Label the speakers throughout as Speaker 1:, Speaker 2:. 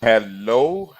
Speaker 1: Hello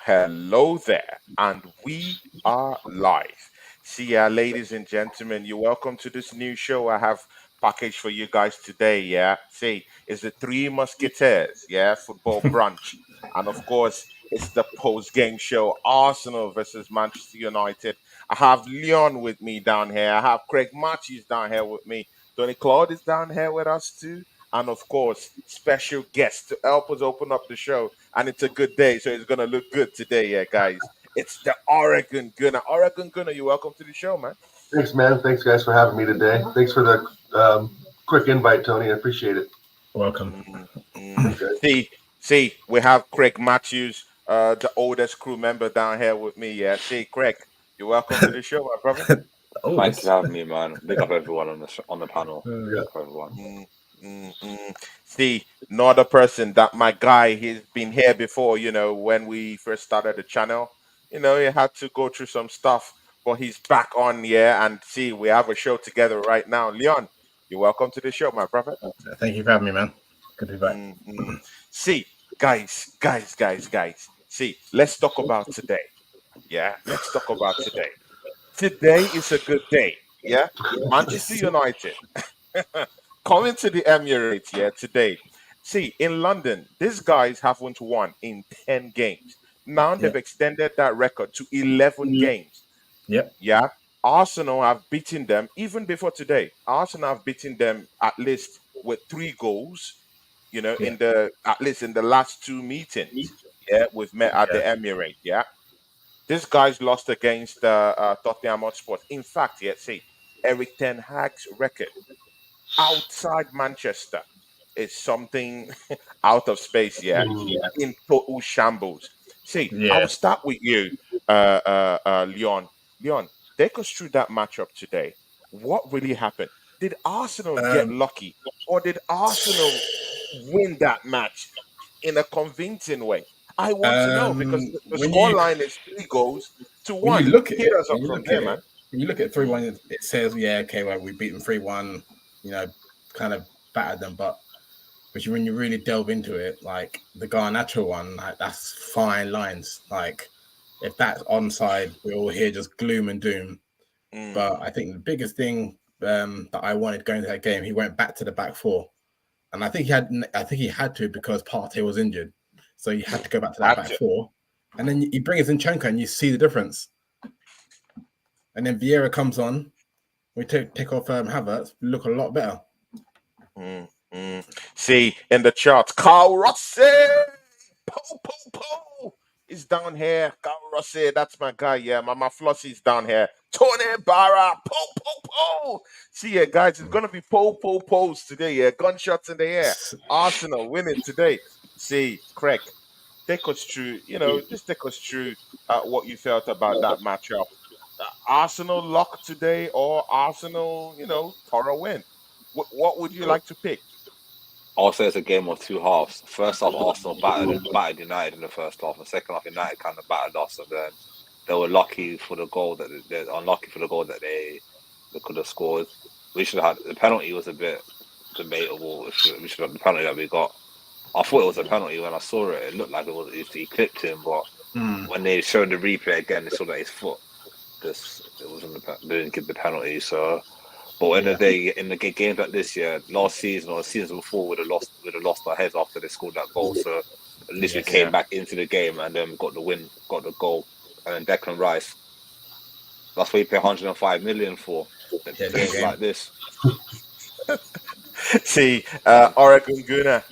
Speaker 1: there, and we are live. See ya, ladies and gentlemen. You're welcome to this new show I have packaged for you guys today. Yeah, see, it's the Three Musketeers. Yeah, football brunch, and of course, it's the post-game show: Arsenal versus Manchester United. I have Leon with me down here. I have Craig Matthews down here with me. Tony Claude is down here with us too, and of course, special guest to help us open up the show, and it's a good day, so it's gonna look good today, yeah, guys. It's the Oregon Gunner. Oregon Gunner, you're welcome to the show, man.
Speaker 2: Thanks, man. Thanks, guys, for having me today. Thanks for the quick invite, Tony. I appreciate it.
Speaker 3: Welcome.
Speaker 1: Mm, mm. See, we have Craig Matthews, the oldest crew member down here with me. Yeah, see, Craig, you're welcome to the show, my brother.
Speaker 3: Oh,
Speaker 4: Thank you
Speaker 3: this.
Speaker 4: for having me, man. Big up everyone on the panel. Big
Speaker 2: Yeah.
Speaker 4: up everyone.
Speaker 1: Mm, See, another person that my guy, he's been here before, when we first started the channel. He had to go through some stuff, but he's back on, yeah. And see, we have a show together right now. Leon, you're welcome to the show, my brother.
Speaker 3: Thank you for having me, man. Good to be back.
Speaker 1: Mm. See, guys. See, let's talk about today. Yeah, let's talk about today. Today is a good day. Yeah, Manchester United coming to the Emirates, yeah, today. See, in London, these guys haven't won in 10 games. Now
Speaker 3: Yeah.
Speaker 1: they've extended that record to 11 games.
Speaker 3: Yep.
Speaker 1: Yeah. Arsenal have beaten them even before today. Arsenal have beaten them at least with 3 goals,
Speaker 3: Yeah.
Speaker 1: in the at least in the last 2 meetings. Yeah, we've met at the
Speaker 3: Yeah.
Speaker 1: Emirates. Yeah. This guy's lost against Tottenham Hotspur. In fact, yeah, see, Eric Ten Hag's record outside Manchester is something out of space, yeah, in total shambles. See, I will
Speaker 3: Yeah.
Speaker 1: start with you, Leon. Leon, take us through that matchup today. What really happened? Did Arsenal get
Speaker 3: Um.
Speaker 1: lucky, or did Arsenal win that match in a convincing way? I want to know because the
Speaker 3: When
Speaker 1: score
Speaker 3: you
Speaker 1: line is 3 goals to
Speaker 3: when you
Speaker 1: one.
Speaker 3: look at
Speaker 1: Hit
Speaker 3: it,
Speaker 1: us up from there, man.
Speaker 3: when you look at 3-1,
Speaker 1: Mm,
Speaker 3: it says, yeah, okay, well, we beat them 3-1. You know, kind of battered them, but when you really delve into it, like the Garnacho one, like that's fine lines. Like if that's onside, we all hear just gloom and doom.
Speaker 1: mm.
Speaker 3: But I think the biggest thing that I wanted going to that game, he went back to the back four, and I think he had to because Partey was injured, so you had to go back to that
Speaker 1: Had
Speaker 3: back
Speaker 1: to.
Speaker 3: four, and then you bring us in Zinchenko and you see the difference, and then Vieira comes on, we take off Havertz, we look a lot better.
Speaker 1: Mm, mm. See, in the charts, Carl Rossi, po, is down here. Carl Rossi, that's my guy. Yeah, Mama Flossie's down here. Tony Barra, po. See, yeah, guys, it's gonna be po's today. Yeah, gunshots in the air. Arsenal winning today. See, Craig, take us through. Just take us through what you felt about that matchup. Arsenal luck today, or Arsenal, thorough win. What would you like to pick?
Speaker 4: I'll say it's a game of two halves. First half, Arsenal battered United in the first half, and second half, United kind of battered us, and then they were lucky for the goal that they're unlucky for the goal that they could have scored. We should have had the penalty was a bit debatable. We should have the penalty that we got. I thought it was a penalty when I saw it. It looked like he clipped him, but when they showed the replay again, they saw that his foot it wasn't they didn't give the penalty. So, but in the day in the games like this year, last season or season before, would have lost our heads after they scored that goal. So at least we
Speaker 3: Yes.
Speaker 4: came back into the game and then got the win, got the goal, and then Declan Rice. That's what you pay 105 million for.
Speaker 3: Yeah,
Speaker 4: Games
Speaker 3: game.
Speaker 4: like this.
Speaker 1: See, Oregon Gunner.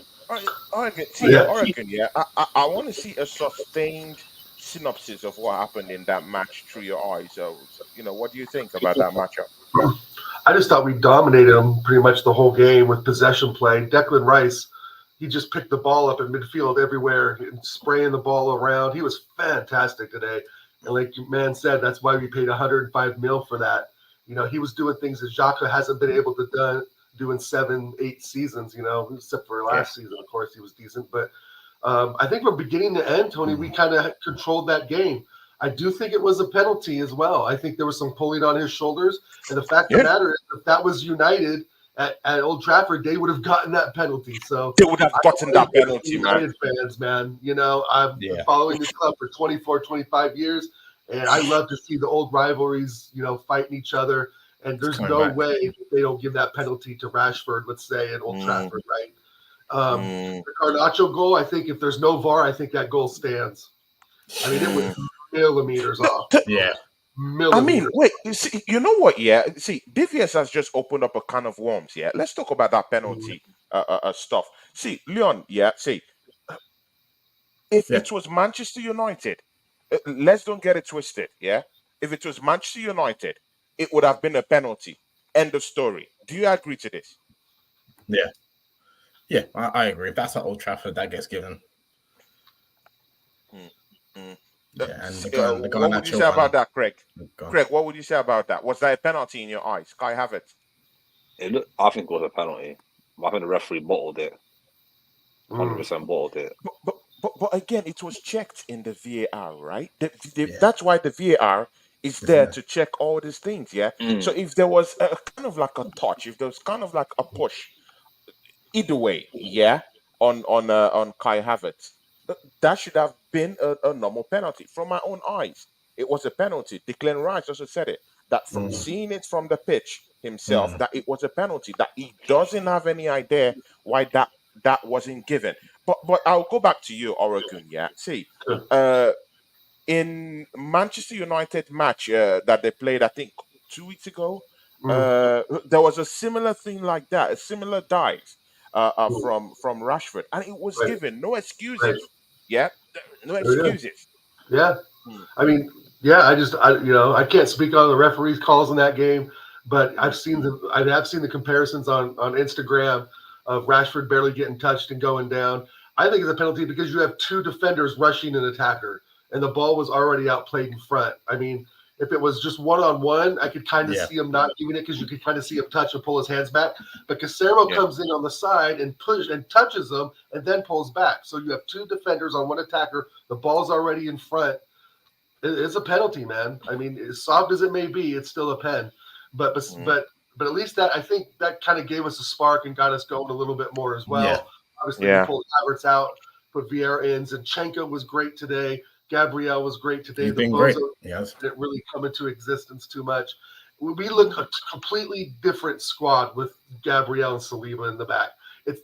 Speaker 1: Oregon, see,
Speaker 2: Yeah.
Speaker 1: Oregon, yeah. I want to see a sustained synopsis of what happened in that match through your eyes. So, what do you think about that matchup?
Speaker 2: I just thought we dominated them pretty much the whole game with possession play. Declan Rice, he just picked the ball up in midfield everywhere and spraying the ball around. He was fantastic today. And like your man said, that's why we paid 105 mil for that. He was doing things that Xhaka hasn't been able to do in 7-8 seasons, except for
Speaker 1: Yeah.
Speaker 2: last season. Of course, he was decent. But I think from beginning to end, Tony, we kind of controlled that game. I do think it was a penalty as well. I think there was some pulling on his shoulders. And the fact of
Speaker 1: Yeah.
Speaker 2: the matter is, if that was United at Old Trafford, they would have gotten that penalty. So
Speaker 1: They would have gotten that penalty, man.
Speaker 2: United fans, man. You know, I've been following this club for 24, 25 years, and I love to see the old rivalries, you know, fighting each other. And there's no way they don't give that penalty to Rashford, let's say, at Old Trafford, right? The Garnacho goal, I think if there's no VAR, I think that goal stands. I mean, it was millimeters off.
Speaker 3: Yeah.
Speaker 1: I mean, wait, you know what? Yeah, see, DVS has just opened up a can of worms. Yeah, let's talk about that penalty stuff. See, Leon, yeah, see, if it was Manchester United, let's don't get it twisted. Yeah, if it was Manchester United, it would have been a penalty. End of story. Do you agree to this?
Speaker 3: Yeah. Yeah, I agree. If that's at Old Trafford, that gets given.
Speaker 1: Yeah, and what would you say about that, Craig? Craig, what would you say about that? Was that a penalty in your eyes? Kai Havertz?
Speaker 4: I think it was a penalty. I think the referee bottled it. 100% bottled it.
Speaker 1: But again, it was checked in the VAR, right? That's why the VAR is there to check all these things, yeah? So if there was a kind of like a touch, if there was kind of like a push, either way, yeah, on Kai Havertz, that should have been a normal penalty. From my own eyes, it was a penalty. Declan Rice also said it, that from seeing it from the pitch himself, that it was a penalty, that he doesn't have any idea why that wasn't given. But I'll go back to you, Oregon. Yeah, see, in Manchester United match that they played, I think 2 weeks ago, there was a similar thing like that, a similar dive from Rashford, and it was given. No excuses. Yeah, no excuses.
Speaker 2: Yeah, I mean, yeah, I can't speak on the referees' calls in that game, but I have seen the comparisons on Instagram of Rashford barely getting touched and going down. I think it's a penalty because you have two defenders rushing an attacker, and the ball was already outplayed in front. I mean, if it was just one-on-one, I could kind of see him not giving it because you could kind of see him touch and pull his hands back. But Casero comes in on the side and touches him and then pulls back. So you have two defenders on one attacker. The ball's already in front. It's a penalty, man. I mean, as soft as it may be, it's still a pen. But at least that, I think that kind of gave us a spark and got us going a little bit more as well.
Speaker 3: Yeah.
Speaker 2: Obviously, we pulled Havertz out, put Vieira in. Zinchenko was great today. Gabriel was great today.
Speaker 3: He's been great.
Speaker 2: Didn't really come into existence too much. We look a completely different squad with Gabriel and Saliba in the back.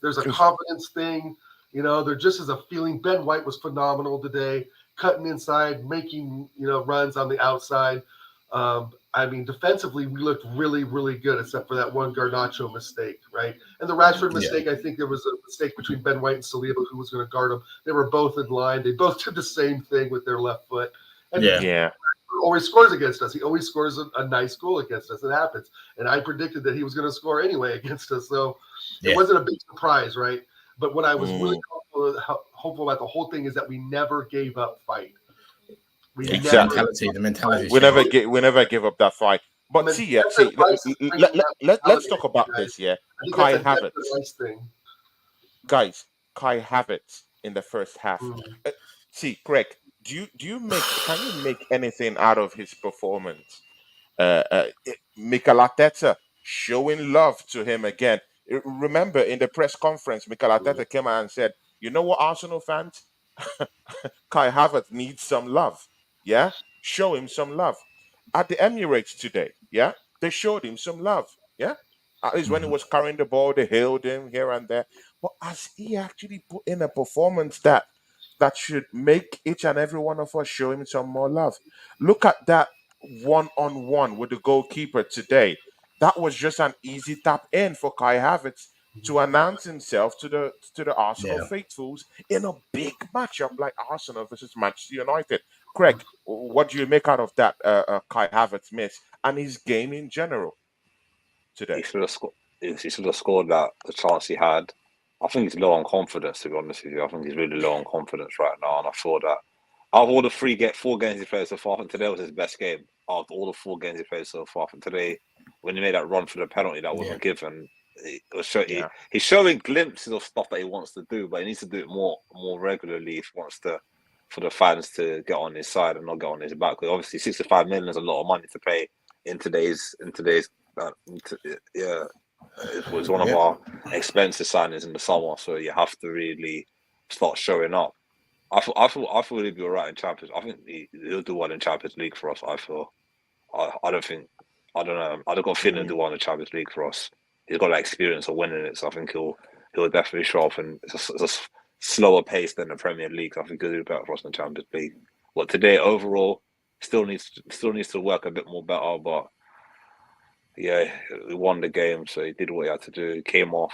Speaker 2: There's a confidence thing. You know, there just is a feeling. Ben White was phenomenal today, cutting inside, making runs on the outside. I mean, defensively, we looked really, really good, except for that one Garnacho mistake, right? And the Rashford mistake, I think there was a mistake between Ben White and Saliba, who was going to guard him. They were both in line. They both did the same thing with their left foot. And he always scores against us. He always scores a nice goal against us. It happens. And I predicted that he was going to score anyway against us. So it wasn't a big surprise, right? But what I was really hopeful about the whole thing is that we never gave up fight.
Speaker 3: The mentality.
Speaker 1: We never give up that fight. But let's talk about this. Yeah, Kai Havertz. Guys, Kai Havertz in the first half. Craig, can you make anything out of his performance? Mikel Arteta showing love to him again. Remember in the press conference, Mikel Arteta came out and said, "You know what, Arsenal fans, Kai Havertz needs some love. Yeah, show him some love." At the Emirates today, yeah, they showed him some love. Yeah, at least when he was carrying the ball, they hailed him here and there. But as he actually put in a performance that should make each and every one of us show him some more love. Look at that one-on-one with the goalkeeper today. That was just an easy tap in for Kai Havertz to announce himself to the Arsenal faithfuls in a big matchup like Arsenal versus Manchester United. Craig, what do you make out of that Kai Havertz miss and his game in general today?
Speaker 4: He should have scored that the chance he had. I think he's low on confidence, to be honest with you. I think he's really low on confidence right now, and I feel that out of all the four games he played so far, I think today was his best game. Out of all the 4 games he played so far, and today, when he made that run for the penalty that wasn't given, he's showing glimpses of stuff that he wants to do, but he needs to do it more regularly if he wants for the fans to get on his side and not get on his back. Because obviously, 65 million is a lot of money to pay in today's It was one of
Speaker 3: Yeah,
Speaker 4: our expensive signings in the summer, so you have to really start showing up. I feel he'll be alright in Champions. I think he'll do well in Champions League for us. I feel. I don't think. I don't know. I don't got a feeling he'll do well in the Champions League for us. He's got that experience of winning it, so I think he'll definitely show off. And it's a slower pace than the Premier League. So I think he'll do better for us in the Champions League. But today, overall, still needs to work a bit more better. But yeah, he won the game, so he did what he had to do. He came off.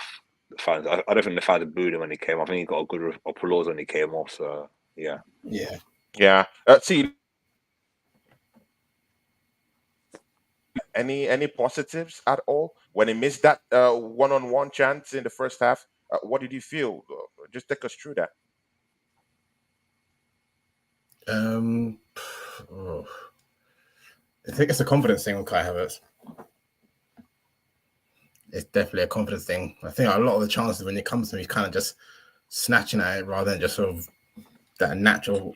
Speaker 4: The fans, I don't think the fans booed him when he came. I think he got a good applause when he came off. So yeah.
Speaker 3: yeah.
Speaker 1: Yeah. See, any positives at all when he missed that one-on-one chance in the first half? What did you feel? Just take us through that.
Speaker 3: Um, oh, I think it's a confidence thing with Kai Havertz. It's definitely a confidence thing. I think a lot of the chances when it comes to him, he's kind of just snatching at it rather than just sort of that natural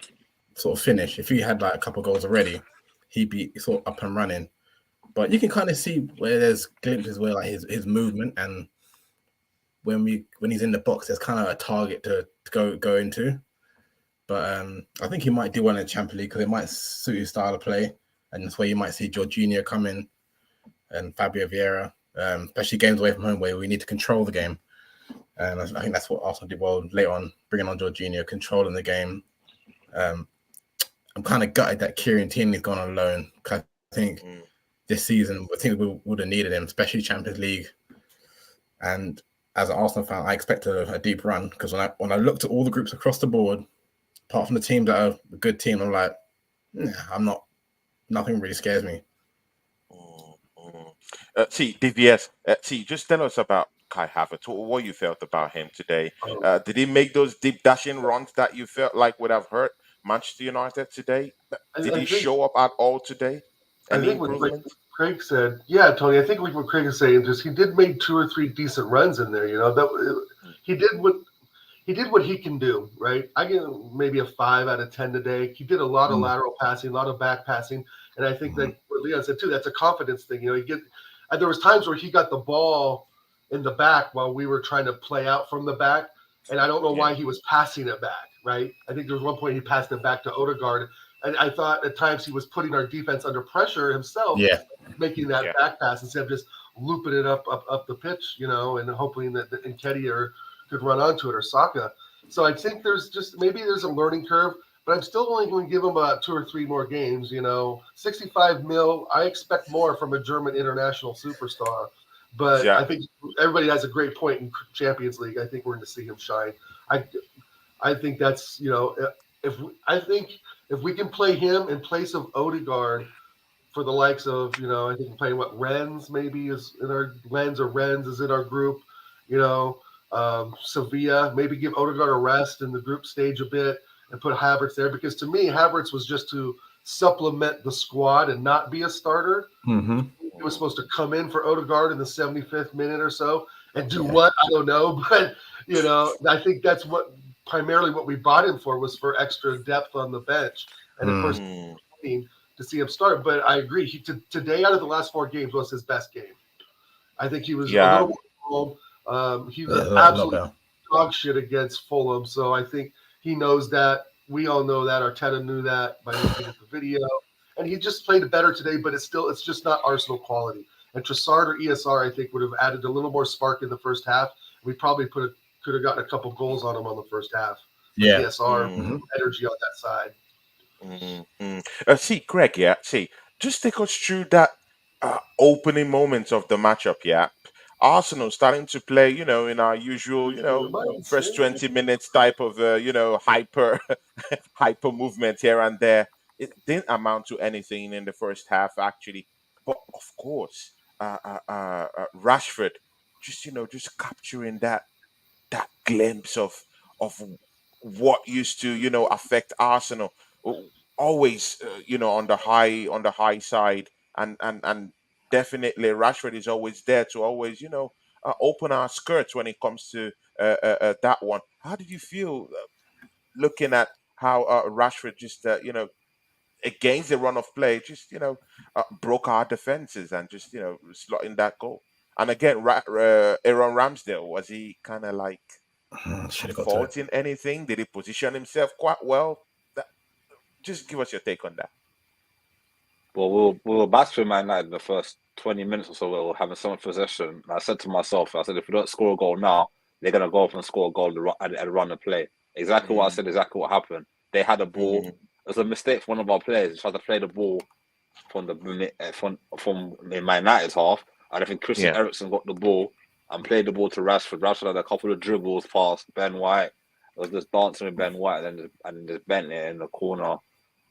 Speaker 3: sort of finish. If he had like a couple of goals already, he'd be sort of up and running. But you can kind of see where there's glimpses where like his movement, and when he's in the box, there's kind of a target to go into. But I think he might do well in the Champions League because it might suit his style of play, and that's where you might see Jorginho come in and Fabio Vieira, especially games away from home where we need to control the game. And I think that's what Arsenal did well later on, bringing on Jorginho, controlling the game. I'm kind of gutted that Kieran Tierney's gone on loan. I think this season, I think we would have needed him, especially Champions League. And as an Arsenal fan, I expected a deep run because when I looked at all the groups across the board, apart from the teams that are a good team, I'm like, I'm not. Nothing really scares me.
Speaker 1: See, DVS, see, just tell us about Kai Havertz. What you felt about him today? Did he make those deep dashing runs that you felt like would have hurt Manchester United today? Did
Speaker 2: I
Speaker 1: he
Speaker 2: think
Speaker 1: show up at all today?
Speaker 2: I
Speaker 1: Any
Speaker 2: think what like
Speaker 1: improvement?
Speaker 2: Craig said, yeah, Tony. I think like what Craig is saying, just he did make 2 or 3 decent runs in there. You know that he did what he can do. Right, I give him maybe a 5 out of 10 today. He did a lot of lateral passing, a lot of back passing, and I think that what Leon said too. That's a confidence thing. You know, there was times where he got the ball in the back while we were trying to play out from the back, and I don't know
Speaker 1: Yeah,
Speaker 2: why he was passing it back. Right, I think there was one point he passed it back to Odegaard. And I thought at times he was putting our defense under pressure himself,
Speaker 3: Yeah,
Speaker 2: making that
Speaker 1: yeah,
Speaker 2: back pass instead of just looping it up the pitch, you know, and hoping that Nketiah could run onto it or Saka. So I think there's a learning curve, but I'm still only going to give him about 2 or 3 more games. You know, 65 mil. I expect more from a German international superstar, but
Speaker 1: yeah,
Speaker 2: I think everybody has a great point in Champions League. I think we're going to see him shine. I I think that's I think if we can play him in place of Odegaard for the likes of I think we're playing what Rennes maybe is in our Lens or Rennes is in our group, you know Sevilla, maybe give Odegaard a rest in the group stage a bit and put Havertz there, because to me Havertz was just to supplement the squad and not be a starter. He was supposed to come in for Odegaard in the 75th minute or so and do what? I don't know. But, I think that's primarily what we bought him for, was for extra depth on the bench. And of course,
Speaker 1: mm,
Speaker 2: to see him start. But I agree. Today, out of the last 4 games, was his best game. I think he was a
Speaker 1: yeah,
Speaker 2: little more calm. He was
Speaker 3: yeah,
Speaker 2: an
Speaker 3: a lot
Speaker 2: absolute
Speaker 3: better.
Speaker 2: dog shit against Fulham. So I think he knows that. We all know that. Arteta knew that by looking at the video. And he just played better today, but it's just not Arsenal quality. And Trossard or ESR, I think, would have added a little more spark in the first half. We probably could have gotten a couple goals on him on the first half with
Speaker 3: Yeah.
Speaker 2: ESR energy on that side.
Speaker 1: See, Greg, yeah, see, just take us through that opening moments of the matchup, yeah. Arsenal starting to play, in our usual, first 20 minutes type of, hyper hyper movement here and there. It didn't amount to anything in the first half, actually. But of course, Rashford, just capturing that glimpse of what used to affect Arsenal, always on the high side, and definitely Rashford is always there to always open our skirts when it comes to that one. How did you feel looking at how Rashford just against the run of play just broke our defenses and just slotting that goal? And again, Aaron Ramsdale, was he kind of like
Speaker 3: Should have got to it.
Speaker 1: faulting anything? Did he position himself quite well? That, just give us your take on that.
Speaker 4: Well, we were battering Man United in the first 20 minutes or so. We were having so much possession. And I said to myself, I said, if we don't score a goal now, they're going to go off and score a goal and run the play. Exactly what I said, exactly what happened. They had a ball. It was a mistake for one of our players. He tried to play the ball from in Man United's half. And I think Christian Eriksen got the ball and played the ball to Rashford. Rashford had a couple of dribbles past Ben White. It was just dancing with Ben White and just bent it in the corner.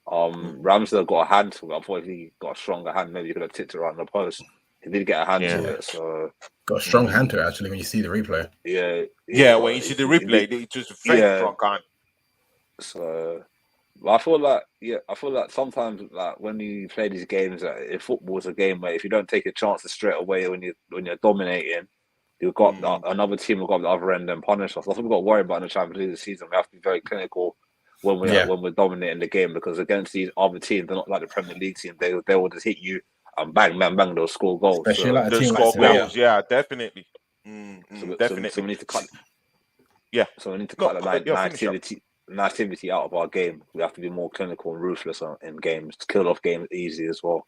Speaker 4: Ramsdale got a hand to it. I thought if he got a stronger hand, maybe he could have tipped it around the post. He did get a hand to it, so
Speaker 3: got a strong hand to it actually when you see the replay.
Speaker 1: Yeah, when you see the replay, it was a very strong hand.
Speaker 4: So I feel like sometimes like when you play these games, in football is a game where if you don't take your chances straight away when you're dominating, you've got another team will go up the other end and punish us. That's what we've got to worry about in the Champions League this season. We have to be very clinical when we're dominating the game, because against these other teams, they're not like the Premier League team. They will just hit you and bang, bang, bang, they'll score goals.
Speaker 3: Especially like a
Speaker 1: They'll
Speaker 3: team
Speaker 1: score
Speaker 3: like
Speaker 1: goals, yeah, definitely. Definitely.
Speaker 4: So we need to cut.
Speaker 1: Yeah.
Speaker 4: So we need to cut the naivety out of our game. We have to be more clinical and ruthless in games to kill off games easy as well.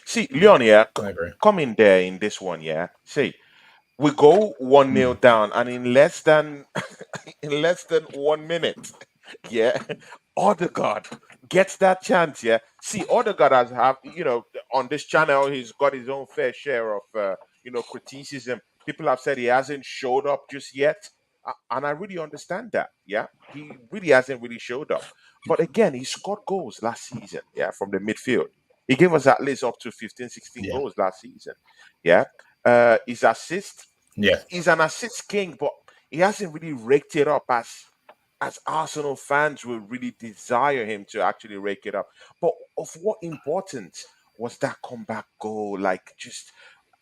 Speaker 1: See, Leon, yeah,
Speaker 3: I agree.
Speaker 1: coming there in this one, yeah. See, we go 1-0 down, and in less than 1 minute, yeah, Odegaard gets that chance, yeah. See, Odegaard has on this channel, he's got his own fair share of criticism. People have said he hasn't showed up just yet, and I really understand that. Yeah, he really hasn't really showed up. But again, he scored goals last season, yeah, from the midfield. He gave us at least up to 15, 16 goals last season. Yeah. His assist, he's an assist king, but he hasn't really raked it up as Arsenal fans would really desire him to actually rake it up. But of what importance was that comeback goal? Like just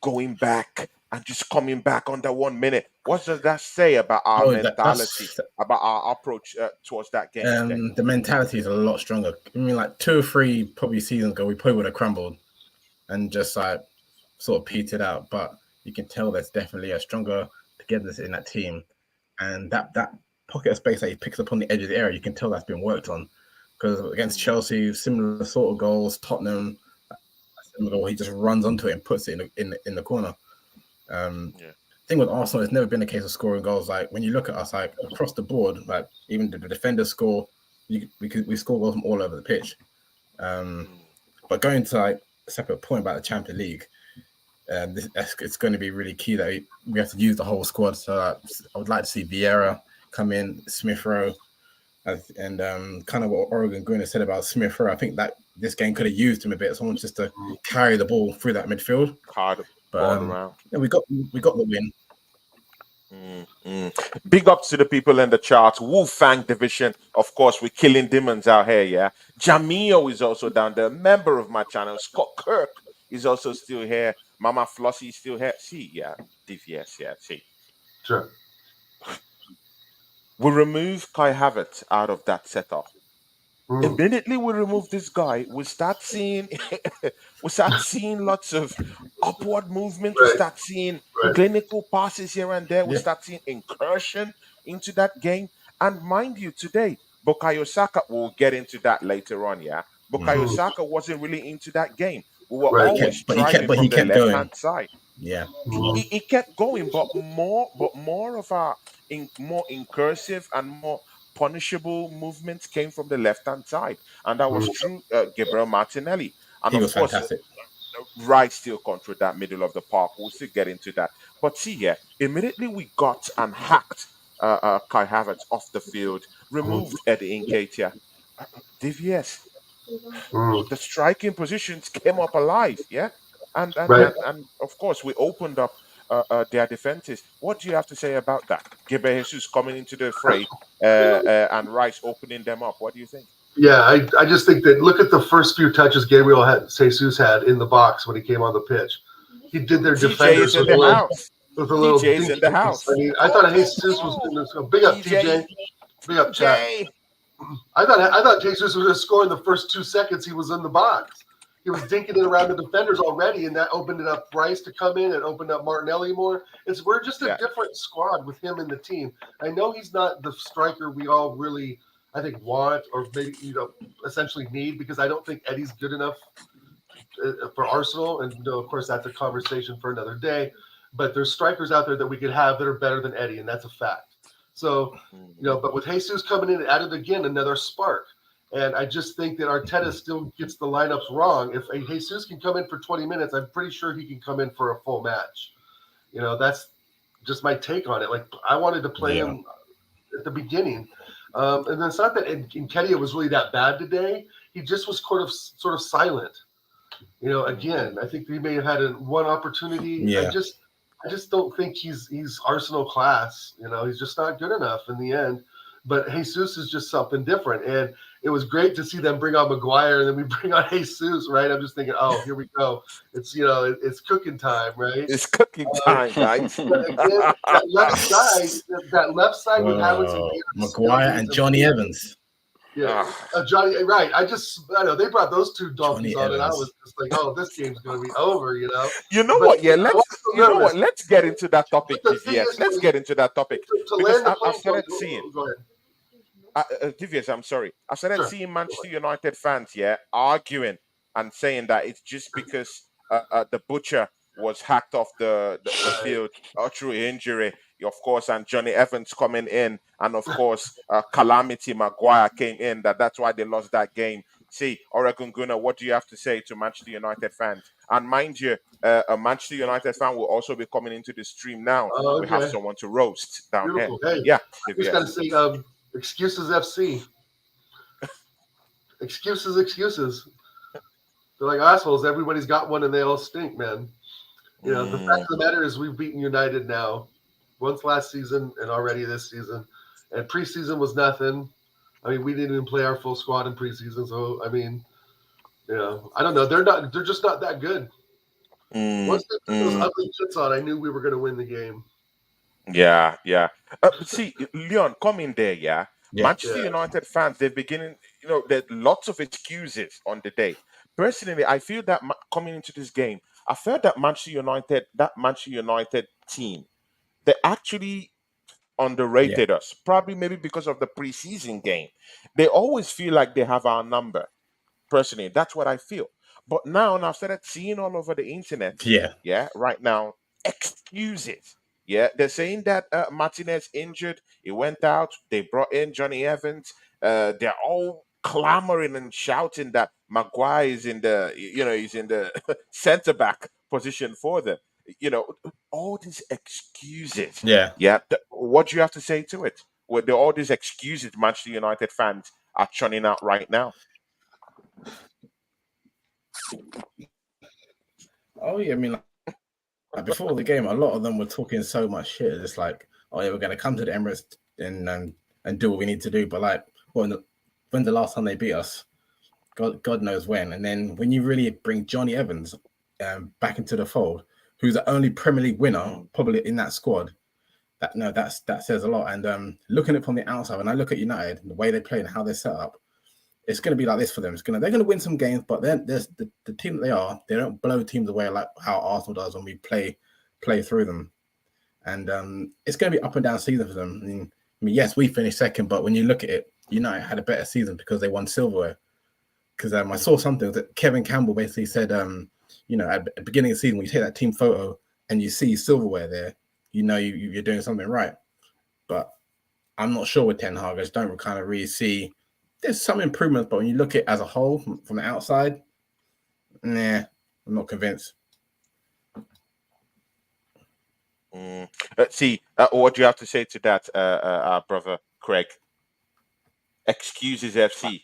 Speaker 1: going back and just coming back under 1 minute. What does that say about our mentality, about our approach towards that game today?
Speaker 3: The mentality is a lot stronger. I mean, like 2 or 3 probably seasons ago, we probably would have crumbled and just like sort of petered out. But you can tell there's definitely a stronger togetherness in that team, and that pocket of space that he picks up on the edge of the area, you can tell that's been worked on. Because against Chelsea, similar sort of goals, Tottenham, he just runs onto it and puts it in the corner. Thing with Arsenal, it's never been a case of scoring goals. Like when you look at us, like across the board, like even the defenders score, we score goals from all over the pitch. But going to like a separate point about the Champions League, it's going to be really key that we have to use the whole squad. So I would like to see Vieira come in, Smith Rowe, and kind of what Oregon Green has said about Smith Rowe. I think that this game could have used him a bit. Someone just to carry the ball through that midfield.
Speaker 1: Around.
Speaker 3: Yeah, we got the win.
Speaker 1: Big ups to the people in the chat. Wolfang Division, of course, we're killing demons out here. Yeah, Jamio is also down there. Member of my channel. Scott Kirk is also still here. Mama Flossie is still here. See, yeah, DVS, yeah, see.
Speaker 2: Sure.
Speaker 1: We remove Kai Havertz out of that setup. Immediately we remove this guy, we start seeing lots of upward movement. We start seeing clinical passes here and there. We start seeing incursion into that game. And mind you, today, Bukayo Saka, we'll get into that later on, yeah. Bukayo Saka wasn't really into that game. We were always striving from the left-hand side.
Speaker 3: Yeah.
Speaker 1: He kept going, but more of a more incursive and more punishable movements came from the left-hand side, and that was through Gabriel Martinelli. And
Speaker 3: he
Speaker 1: of course,
Speaker 3: fantastic.
Speaker 1: Right still controlled that middle of the park. We'll still get into that. But see, yeah, immediately we got and hacked Kai Havertz off the field, removed Eddie Nketiah. DVS, the striking positions came up alive, yeah? And of course, we opened up their defenses. What do you have to say about that? Gabriel Jesus coming into the fray and Rice opening them up. What do you think?
Speaker 2: Yeah, I just think that look at the first few touches Gabriel Jesus had in the box when he came on the pitch. He did their defenders with a little
Speaker 1: DJ's in the house.
Speaker 2: I mean, I thought Jesus was a big up TJ. Big up chat. I thought Jesus was going to score in the first 2 seconds he was in the box. He was dinking it around the defenders already, and that opened it up Bryce to come in and opened up Martinelli more. We're just a different squad with him in the team. I know he's not the striker we all really, I think, want or maybe essentially need, because I don't think Eddie's good enough for Arsenal. And of course, that's a conversation for another day. But there's strikers out there that we could have that are better than Eddie, and that's a fact. So, but with Jesus coming in, it added again another spark. And I just think that Arteta still gets the lineups wrong. If Jesus can come in for 20 minutes, I'm pretty sure he can come in for a full match. That's just my take on it. Like, I wanted to play him at the beginning. And it's not that Nketiah was really that bad today. He just was sort of silent. Again, I think he may have had one opportunity.
Speaker 3: Yeah.
Speaker 2: I just don't think he's Arsenal class. He's just not good enough in the end. But Jesus is just something different. And it was great to see them bring on Maguire, and then we bring on Jesus, right? I'm just thinking, oh, here we go. It's it's cooking time, right?
Speaker 1: It's cooking time, guys.
Speaker 2: But again, that left side with Havertz and
Speaker 3: Maguire and Johnny Evans.
Speaker 2: Yeah, Johnny. Right. I know they brought those two donkeys on, and I was just like, "Oh, this game's going to be over,"
Speaker 1: You know what? Yeah, let's get into that topic. Yes, let's get into that topic because I've started seeing.
Speaker 2: Go ahead.
Speaker 1: Divius, I'm sorry. I started seeing Manchester United fans, arguing and saying that it's just because the butcher was hacked off the field through injury, of course, and Johnny Evans coming in, and of course, Calamity Maguire came in. That's why they lost that game. See, Oregon Gunnar, what do you have to say to Manchester United fans? And mind you, a Manchester United fan will also be coming into the stream now. We have someone to roast down here.
Speaker 2: Hey,
Speaker 1: yeah,
Speaker 2: I just got to say, excuses FC. Excuses. They're like assholes. Everybody's got one, and they all stink, man. The fact of the matter is we've beaten United now once last season and already this season. And preseason was nothing. I mean, we didn't even play our full squad in preseason. So, I mean, I don't know. They're just not that good. Once they put those ugly kits on, I knew we were going to win the game.
Speaker 1: Yeah. See, Leon, come in there, yeah. Manchester United fans, they're beginning, there's lots of excuses on the day. Personally, I feel that coming into this game, I felt that Manchester United team, they actually underrated us. Probably maybe because of the preseason game. They always feel like they have our number. Personally, that's what I feel. But now, and I've started seeing all over the internet, right now, excuses. Yeah, they're saying that Martinez injured. He went out. They brought in Johnny Evans. They're all clamoring and shouting that Maguire is in the, he's in the centre back position for them. All these excuses. What do you have to say to it? With all these excuses Manchester United fans are churning out right now.
Speaker 3: Oh yeah, I mean, like before the game, a lot of them were talking so much shit. It's like, oh yeah, we're gonna come to the Emirates and do what we need to do. But like, when the last time they beat us, God knows when. And then when you really bring Johnny Evans back into the fold, who's the only Premier League winner probably in that squad, that says a lot. And looking at it from the outside, when I look at United, the way they play and how they're set up, it's going to be like this for them. They're going to win some games, but then there's the team that they don't blow teams away like how Arsenal does when we play through them. And it's going to be up and down season for them. I mean, yes, we finished second, but when you look at it, United had a better season because they won silverware. Because I saw something that Kevin Campbell basically said, at the beginning of the season, when you take that team photo and you see silverware there, you're doing something right. But I'm not sure with Ten Hag. I just don't kind of really see. There's some improvements, but when you look at it as a whole from the outside, I'm not convinced.
Speaker 1: See, what do you have to say to that, our brother Craig? Excuses FC.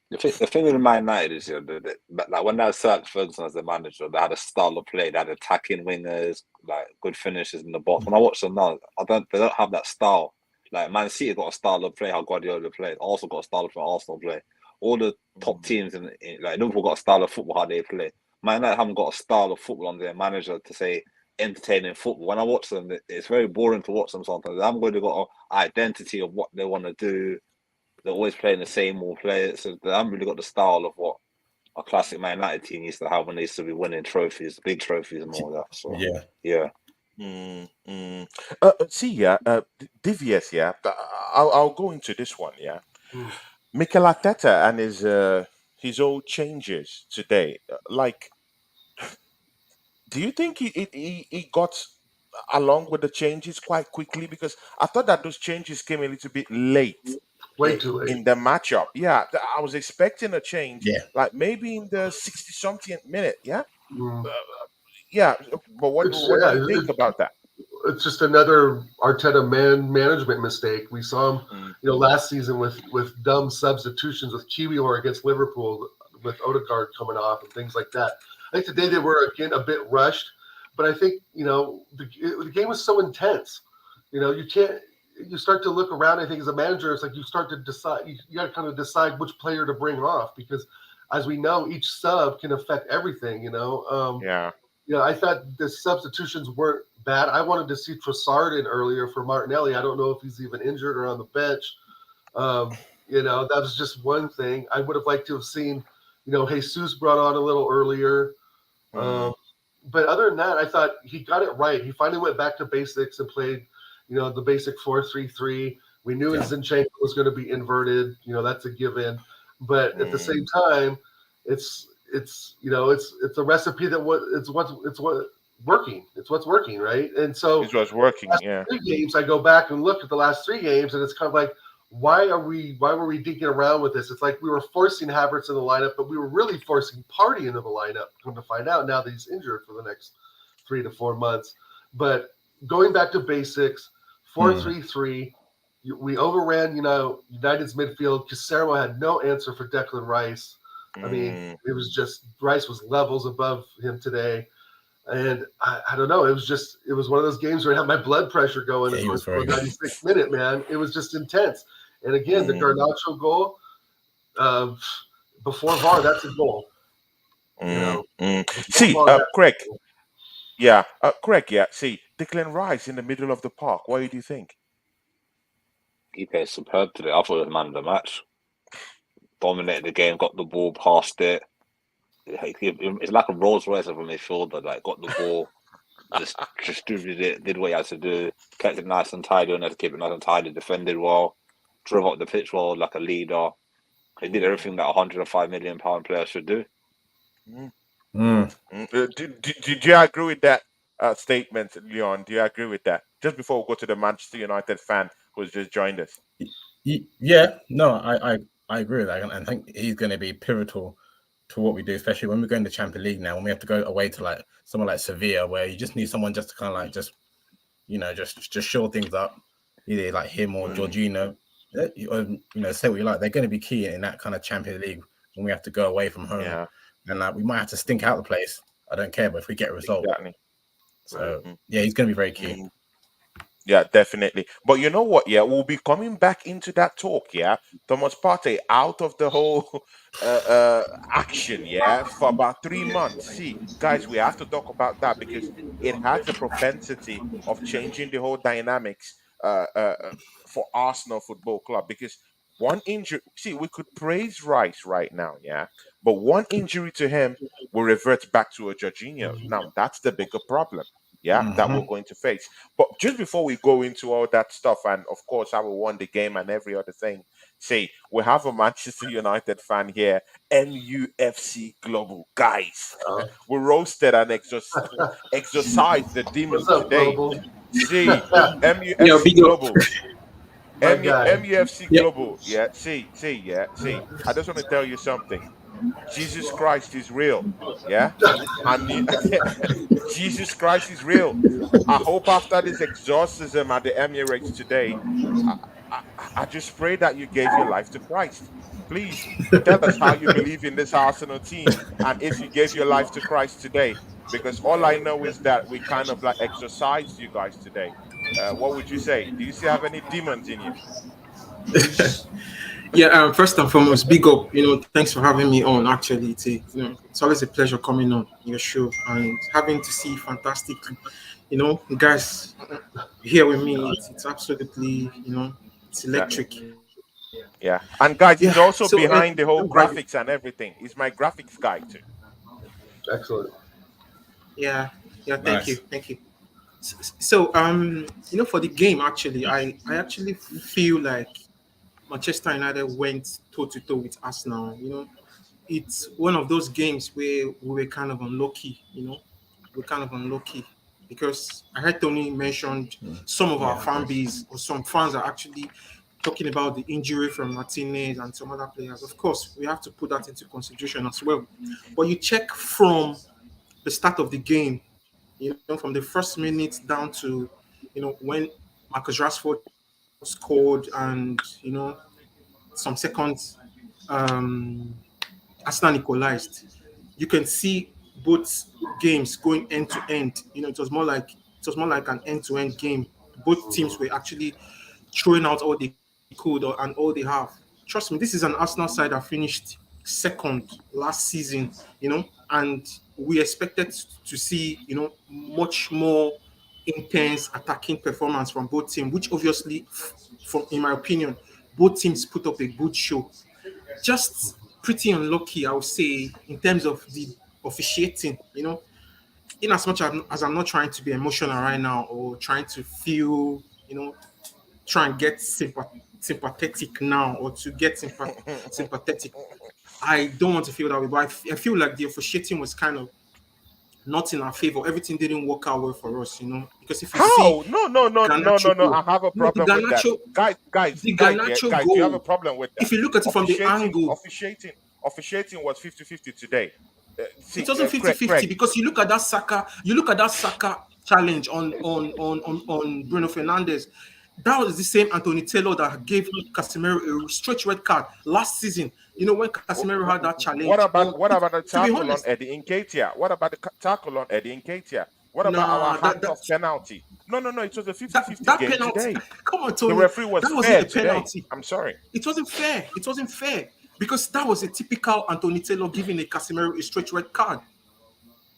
Speaker 4: The thing with Man United is, like when they had Sir Ferguson as the manager, they had a style of play. They had attacking wingers, like good finishers in the box. When I watch them now, they don't have that style. Like Man City got a style of play how Guardiola played. Also got a style of play Arsenal play. All the top teams in like Liverpool got a style of football how they play. Man United haven't got a style of football on their manager to say entertaining football. When I watch them, it's very boring to watch them sometimes. They haven't really got an identity of what they want to do. They're always playing the same old players, so they haven't really got the style of what a classic Man United team used to have when they used to be winning trophies, big trophies and all that. So
Speaker 3: Yeah.
Speaker 4: yeah,
Speaker 1: Mm, mm. See, yeah, Divius, yeah. I'll go into this one, yeah.
Speaker 2: Mm.
Speaker 1: Mikel Arteta and his old changes today. Like, do you think he got along with the changes quite quickly? Because I thought that those changes came a little bit late
Speaker 2: Way too late.
Speaker 1: in the matchup. Yeah, I was expecting a change,
Speaker 3: Yeah.
Speaker 1: like maybe in the 60 something minute. Yeah,
Speaker 2: Mm.
Speaker 1: yeah. But
Speaker 2: It's
Speaker 1: what do you think about that?
Speaker 2: it's just another Arteta management mistake. We saw him,
Speaker 1: Mm,
Speaker 2: last season with dumb substitutions with Kiwior against Liverpool with Odegaard coming off and things like that. I think today they were again a bit rushed, but I think the game was so intense. You can't. You start to look around. I think as a manager, it's like you start to decide. You got to kind of decide which player to bring off because, as we know, each sub can affect everything.
Speaker 1: yeah.
Speaker 2: I thought the substitutions weren't bad. I wanted to see Trossard in earlier for Martinelli. I don't know if he's even injured or on the bench. That was just one thing. I would have liked to have seen, Jesus brought on a little earlier.
Speaker 1: Mm,
Speaker 2: Um, but other than that, I thought he got it right. He finally went back to basics and played, the basic 4-3-3. We knew
Speaker 3: Yeah.
Speaker 2: Zinchenko was going to be inverted. That's a given. But at the
Speaker 1: mm.
Speaker 2: same time, it's a recipe that what working. It's what's working, right? And so
Speaker 1: It was working.
Speaker 2: last
Speaker 1: Yeah.
Speaker 2: three games, I go back and look at the last three games, and it's kind of like, why were we dinking around with this? It's like we were forcing Havertz in the lineup, but we were really forcing Party into the lineup. Come to find out now that he's injured for the next 3 to 4 months. But going back to basics, 4-3-3. We overran, United's midfield. Casemiro had no answer for Declan Rice. I mean,
Speaker 1: Mm,
Speaker 2: it was just Rice was levels above him today. And I don't know. It was one of those games where I had my blood pressure going
Speaker 3: Yeah, he was
Speaker 2: until
Speaker 3: very
Speaker 2: the
Speaker 3: good.
Speaker 2: 96th minute, man. It was just intense. And again, the
Speaker 1: mm,
Speaker 2: Garnacho goal, uh, before VAR, that's a goal.
Speaker 1: mm, mm.
Speaker 2: Before
Speaker 1: See,
Speaker 2: VAR, that's
Speaker 1: Craig.
Speaker 2: a goal.
Speaker 1: Yeah, Craig. Yeah. See, Declan Rice in the middle of the park. What do you think?
Speaker 4: he played superb today. I thought he was man of the match. Dominated the game, got the ball, passed it. It's like a Rolls Royce of a midfielder. Like got the ball, just distributed it, did what he had to do, kept it nice and tidy, and had to keep it nice and tidy. Defended well, drove up the pitch well like a leader. He did
Speaker 1: Mm,
Speaker 4: everything that £105 million player should do.
Speaker 1: mm,
Speaker 3: Mm.
Speaker 1: Did you agree with that statement, Leon? Do you agree with that? Just before we go to the Manchester United fan who's just joined us.
Speaker 3: Yeah, no, I agree with that, and I think he's going to be pivotal to what we do, especially when we go in the Champions League now. When we have to go away to like someone like Sevilla, where you just need someone just to kind of like just shore things up, either like him or
Speaker 1: Mm,
Speaker 3: Jorginho, say what you like. They're going to be key in that kind of Champions League when we have to go away from home,
Speaker 1: yeah,
Speaker 3: and we might have to stink out the place. I don't care, but if we get a result,
Speaker 1: exactly.
Speaker 2: Right.
Speaker 3: so
Speaker 1: Mm,
Speaker 3: yeah, he's going to be very key.
Speaker 1: mm. Yeah, definitely. But you know what? Yeah, we'll be coming back into that talk. Yeah, Thomas Partey out of the whole action. Yeah, for about 3 months. See, guys, we have to talk about that because it has a propensity of changing the whole dynamics for Arsenal Football Club. Because one injury, see, we could praise Rice right now. Yeah, but one injury to him will revert back to a Jorginho. Now that's the bigger problem. Yeah, that we're
Speaker 3: Mm-hmm.
Speaker 1: going to face. But just before we go into all that stuff, and of course, how we won the game and every other thing, see, we have a Manchester United fan here, MUFC Global. Guys,
Speaker 2: Uh,
Speaker 1: we roasted and exorcised the
Speaker 2: what's
Speaker 1: demons
Speaker 2: up,
Speaker 1: today.
Speaker 2: Global?
Speaker 1: See,
Speaker 5: Yeah,
Speaker 1: MUFC
Speaker 5: big up.
Speaker 1: Global.
Speaker 2: My guy.
Speaker 1: MUFC
Speaker 5: Yeah,
Speaker 1: Global. Yeah, see. I just want to tell you something. Jesus Christ is real. Yeah? And Jesus Christ is real. I hope after this exorcism at the Emirates today, I, I just pray that you gave your life to Christ. Please tell us how you believe in this Arsenal team and if you gave your life to Christ today. Because all I know is that we kind of like exorcised you guys today. What would you say? Do you still have any demons in you?
Speaker 5: yeah. First and foremost, big up. Thanks for having me on. Actually, it's always a pleasure coming on your show and having to see fantastic, you guys here with me. It's absolutely, it's
Speaker 1: Exactly.
Speaker 5: electric.
Speaker 1: Yeah. And guys,
Speaker 5: Yeah.
Speaker 1: he's also
Speaker 5: So
Speaker 1: behind the whole
Speaker 5: right.
Speaker 1: graphics and everything. He's my graphics guy too.
Speaker 2: Excellent.
Speaker 5: Yeah. Yeah. Thank you.
Speaker 3: Nice.
Speaker 5: Thank you. So, for the game, actually, I actually feel like Manchester United went toe to toe with Arsenal. It's one of those games where we were kind of unlucky. We're kind of unlucky because I heard Tony mentioned some of our
Speaker 3: Yeah, of
Speaker 5: fan
Speaker 3: course.
Speaker 5: base or some fans are actually talking about the injury from Martinez and some other players. Of course, we have to put that into consideration as well. But you check from the start of the game, from the first minute down to, when Marcus Rashford scored and, some seconds, um, Arsenal equalized. You can see both games going end to end. It was more like an end to end game. Both teams were actually throwing out all they could and all they have. Trust me, this is an Arsenal side that finished second last season, and we expected to see, much more intense attacking performance from both teams, which obviously, from in my opinion, both teams put up a good show. Just pretty unlucky, I would say, in terms of the officiating. In as much as I'm not trying to be emotional right now or trying to feel, try and get sympathetic now or to get sympathetic. I don't want to feel that way, but I feel like the officiating was kind of not in our favor. Everything didn't work out well for us, because if you see
Speaker 1: How? No, no, no, no,
Speaker 5: Garnacho
Speaker 1: no, no.
Speaker 5: goal,
Speaker 1: I have a
Speaker 5: no, the
Speaker 1: problem with that.
Speaker 5: Garnacho,
Speaker 1: Guys, guys,
Speaker 5: the
Speaker 1: guys, yeah,
Speaker 5: Garnacho
Speaker 1: guys, you have a
Speaker 5: goal.
Speaker 1: problem with that.
Speaker 5: If you look at it from the
Speaker 1: Officiating,
Speaker 5: angle,
Speaker 1: officiating was 50-50 today.
Speaker 5: it
Speaker 1: See,
Speaker 5: wasn't 50
Speaker 1: Craig,
Speaker 5: 50
Speaker 1: Craig,
Speaker 5: because you look at that Saka challenge on Bruno Fernandes. That was the same Anthony Taylor that gave Casemiro a straight red card last season. When Casemiro had that challenge.
Speaker 1: what about the
Speaker 5: To be
Speaker 1: tackle on
Speaker 5: honest,
Speaker 1: Eddie Nketiah? What about the tackle on Eddie Nketiah? What about our
Speaker 5: nah,
Speaker 1: hand off penalty? No, no, no. It was a
Speaker 5: that
Speaker 1: 50-50
Speaker 5: that
Speaker 1: game
Speaker 5: penalty.
Speaker 1: today.
Speaker 5: Come on,
Speaker 1: The
Speaker 5: Tony,
Speaker 1: referee was
Speaker 5: that wasn't
Speaker 1: fair
Speaker 5: a
Speaker 1: today.
Speaker 5: penalty.
Speaker 1: I'm sorry.
Speaker 5: It wasn't fair. It wasn't fair because that was a typical Anthony Taylor giving a Casemiro a straight red card.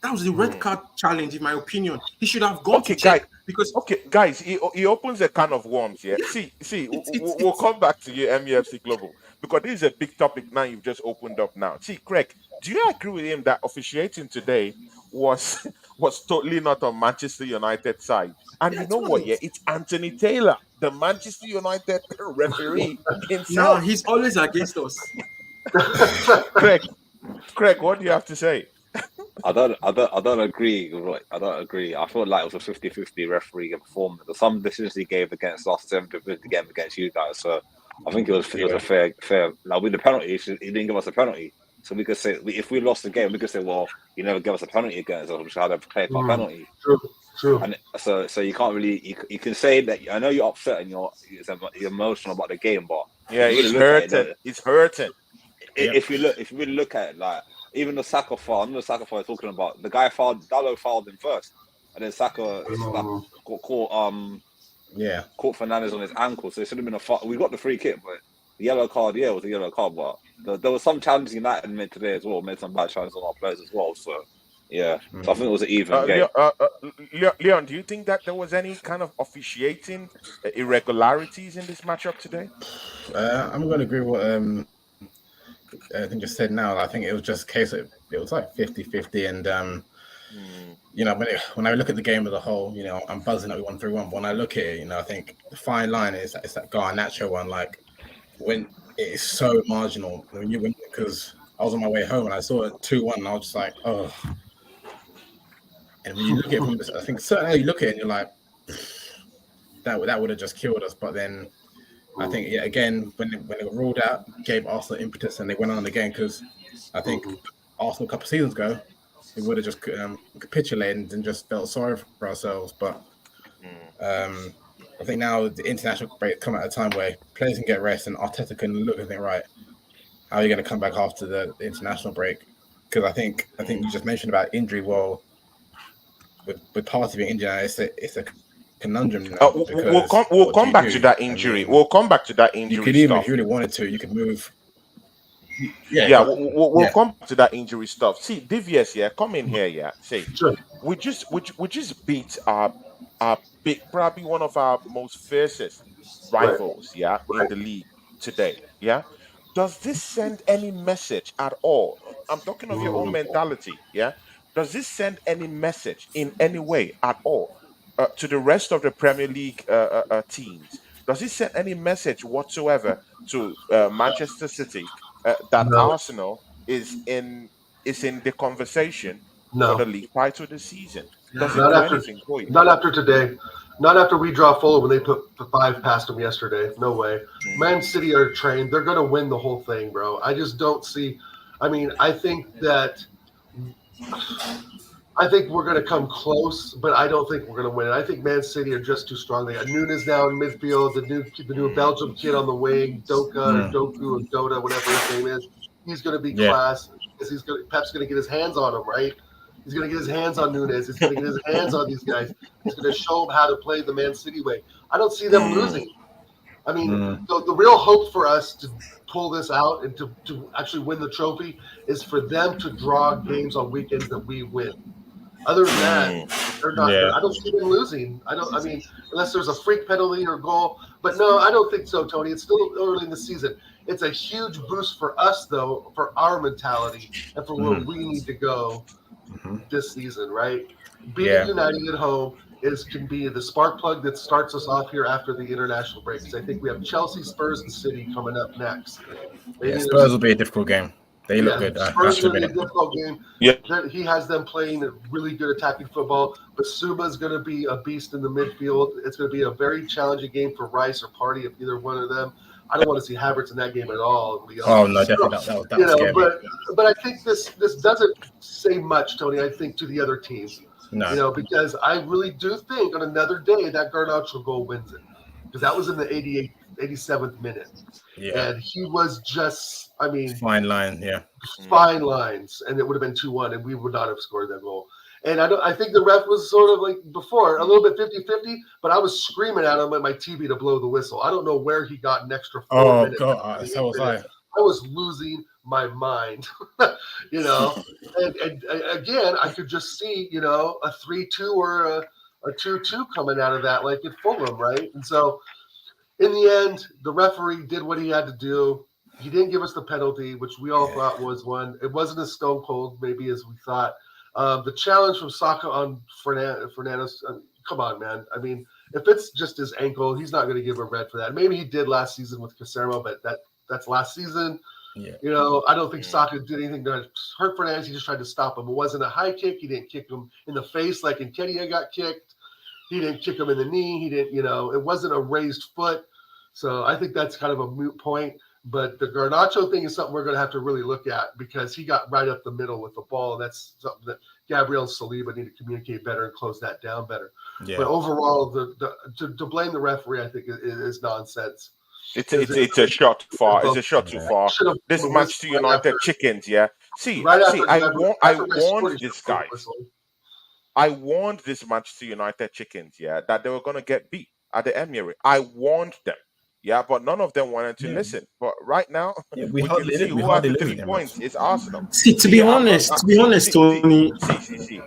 Speaker 5: That was the red
Speaker 1: Hmm.
Speaker 5: card challenge, in my opinion. He should have gone to
Speaker 1: Okay, guys.
Speaker 5: check because
Speaker 1: Okay, guys. He opens a can of worms here.
Speaker 5: yeah,
Speaker 1: See. We'll
Speaker 5: it's
Speaker 1: come back to you, MUFC Global, because this is a big topic now. You've just opened up now. See, Craig, do you agree with him that officiating today was was totally not on Manchester United side? And
Speaker 5: yeah,
Speaker 1: you
Speaker 5: it
Speaker 1: know what?
Speaker 5: wasn't.
Speaker 1: Yeah, it's Anthony Taylor, the Manchester United referee
Speaker 5: Nah,
Speaker 1: himself.
Speaker 5: he's always against us.
Speaker 1: Craig, Craig, what do you have to say?
Speaker 4: I don't agree. I don't agree. I feel like it was a 50-50 referee performance. Some decisions he gave against us, 70-50 game against you guys. So I think it was a fair. Like with the penalty, he didn't give us a penalty. So we could say if we lost the game, we could say, well, you never gave us a penalty against us, which had a clear cut penalty.
Speaker 2: True. True.
Speaker 4: And so you can't really you can say that. I know you're upset and you're emotional about the game, but
Speaker 1: Yeah,
Speaker 4: if you really
Speaker 1: it's
Speaker 4: look at it,
Speaker 1: hurting. It's hurting.
Speaker 3: Yep.
Speaker 4: if you really look at it, like even the Saka foul, I'm the Saka foul talking about. The guy Dallo fouled him first, and then Saka like,
Speaker 3: Yeah.
Speaker 4: caught Fernandez on his ankle, so it should have been a foul. We got the free kick, but the yellow card, yeah, it was a yellow card. But there was some challenges United made today as well, made some bad challenges on our players as well. So yeah, so I think it was an even game.
Speaker 1: Leon, do you think that there was any kind of officiating irregularities in this matchup today?
Speaker 3: I'm going to agree with what I think just said now. I think it was just a case of it was like 50-50. And, when I look at the game as a whole, I'm buzzing that we won 3-1. But when I look at it, I think the fine line is it's that Garnacho one. Like, when it is so marginal when you win, because I was on my way home and I saw it 2-1 and I was just like, oh. And when you look at it from this, I think certainly you look at it and you're like, that would have just killed us. But then I think, again, when it got ruled out, gave Arsenal impetus and they went on again, because I think Arsenal a couple of seasons ago, we would have just capitulated and just felt sorry for ourselves. But I think now the international break come at a time where players can get rest and Arteta can look and think, right, how are you going to come back after the international break? Because I think you just mentioned about injury. Well, with Partey being injured, it's a conundrum now.
Speaker 1: We'll come back to that injury. We'll come back to that injury.
Speaker 3: You could even,
Speaker 1: stuff.
Speaker 3: if you really wanted to, you could move.
Speaker 1: Yeah, we'll come back to that injury stuff. See, Divius, come in here, See,
Speaker 2: Sure.
Speaker 1: we just beat our big, probably one of our most fiercest rivals, in the league. today, yeah, does this send any message at all? I'm talking of your own
Speaker 2: Mm.
Speaker 1: mentality, yeah. Does this send any message in any way at all to the rest of the Premier League teams? Does it send any message whatsoever to Manchester City that
Speaker 2: No,
Speaker 1: Arsenal is in the conversation for the
Speaker 2: no,
Speaker 1: league title this season? Does
Speaker 5: Nah.
Speaker 1: it
Speaker 2: not
Speaker 1: do
Speaker 2: after,
Speaker 1: anything for you?
Speaker 2: not after today, not after we draw Fulham when they put the 5 past them yesterday. No way.
Speaker 1: Mm,
Speaker 2: Man City are trained. They're going to win the whole thing, bro. I just don't see. I mean, I think we're going to come close, but I don't think we're going to win it. I think Man City are just too strong. They got Nunes now in midfield, the new
Speaker 1: mm,
Speaker 2: Belgium kid on the wing, Doka or
Speaker 3: Mm.
Speaker 2: Doku or Dota, whatever his name is. He's going to be
Speaker 3: Yeah.
Speaker 2: class because Pep's going to get his hands on him, right? He's going to get his hands on Nunes. He's going to get his hands on these guys. He's going to show them how to play the Man City way. I don't see them
Speaker 1: mm,
Speaker 2: losing. I mean,
Speaker 3: Mm.
Speaker 2: the real hope for us to pull this out and to actually win the trophy is for them to draw games on weekends that we win. Other than that,
Speaker 1: mm,
Speaker 2: they're not.
Speaker 3: Yeah.
Speaker 2: I don't see them losing. I don't. I mean, unless there's a freak penalty or goal. But no, I don't think so, Tony. It's still early in the season. It's a huge boost for us, though, for our mentality and for where
Speaker 3: Mm.
Speaker 2: we need to go
Speaker 3: Mhm.
Speaker 2: this season. Right? Beating
Speaker 3: Yeah.
Speaker 2: United at home can be the spark plug that starts us off here after the international break. Because I think we have Chelsea, Spurs, and City coming up next.
Speaker 3: Yeah.
Speaker 2: Maybe
Speaker 3: Spurs
Speaker 2: there's
Speaker 3: will be a difficult game. They look
Speaker 2: yeah,
Speaker 3: good. I
Speaker 2: Spurs
Speaker 3: have
Speaker 2: is
Speaker 3: to
Speaker 2: going to
Speaker 3: admit
Speaker 2: be a
Speaker 3: it.
Speaker 2: difficult game.
Speaker 1: yeah.
Speaker 2: He has them playing a really good attacking football. But Suma is going to be a beast in the midfield. It's going to be a very challenging game for Rice or Party if either one of them. I don't want to see Havertz in that game at all, to be
Speaker 3: Oh
Speaker 2: honest.
Speaker 3: no, definitely
Speaker 2: So,
Speaker 3: that would scare me.
Speaker 2: but I think this doesn't say much, Tony. I think to the other teams,
Speaker 3: No.
Speaker 2: because I really do think on another day that Garnacho goal wins it because that was in the 88th, 87th minute,
Speaker 3: Yeah.
Speaker 2: and he was just, I mean,
Speaker 3: Fine line. Yeah.
Speaker 1: Mm,
Speaker 2: fine lines, and it would have been 2-1, and we would not have scored that goal. And I think the ref was sort of like before, a little bit 50-50, but I was screaming at him at my TV to blow the whistle. I don't know where he got an extra 4
Speaker 3: Oh
Speaker 2: minutes.
Speaker 3: god, so was I.
Speaker 2: I was losing my mind, you know. And again, I could just see, a 3-2 or a 2-2 coming out of that, like at Fulham, right? And so in the end, the referee did what he had to do. He didn't give us the penalty, which we all thought was one. It wasn't as stone cold, maybe as we thought. The challenge from Saka on Fernandez, come on, man. I mean, if it's just his ankle, he's not going to give a red for that. Maybe he did last season with Casermo, but that's last season.
Speaker 3: Yeah.
Speaker 2: I don't think
Speaker 1: mm,
Speaker 2: Saka did anything to hurt Fernandez. He just tried to stop him. It wasn't a high kick. He didn't kick him in the face like Nketiah got kicked. He didn't kick him in the knee. He didn't, it wasn't a raised foot. So I think that's kind of a moot point. But the Garnacho thing is something we're going to have to really look at because he got right up the middle with the ball. And that's something that Gabriel and Saliba need to communicate better and close that down better. But
Speaker 3: Yeah.
Speaker 2: overall, to blame the referee, I think is nonsense.
Speaker 1: it's a shot too far. It's a shot too
Speaker 3: Yeah.
Speaker 1: far.
Speaker 2: Should have
Speaker 1: This
Speaker 2: blown the whistle
Speaker 1: Manchester United chickens, yeah. See,
Speaker 2: right
Speaker 1: see,
Speaker 2: after
Speaker 1: I I
Speaker 2: after Rice
Speaker 1: warned
Speaker 2: scored, he should
Speaker 1: these
Speaker 2: have blown the
Speaker 1: guys.
Speaker 2: whistle.
Speaker 1: I warned this Manchester United chickens, yeah, that they were gonna get beat at the Emirates. I warned them, yeah, but none of them wanted to
Speaker 3: Yeah.
Speaker 1: listen. But right now,
Speaker 3: Yeah.
Speaker 1: we can see
Speaker 3: We
Speaker 1: who has
Speaker 3: hardly
Speaker 1: the
Speaker 3: lose
Speaker 1: 3 points.
Speaker 3: them.
Speaker 1: It's Arsenal.
Speaker 5: See, to be
Speaker 1: See, I'm not.
Speaker 5: honest, to be honest, Tony,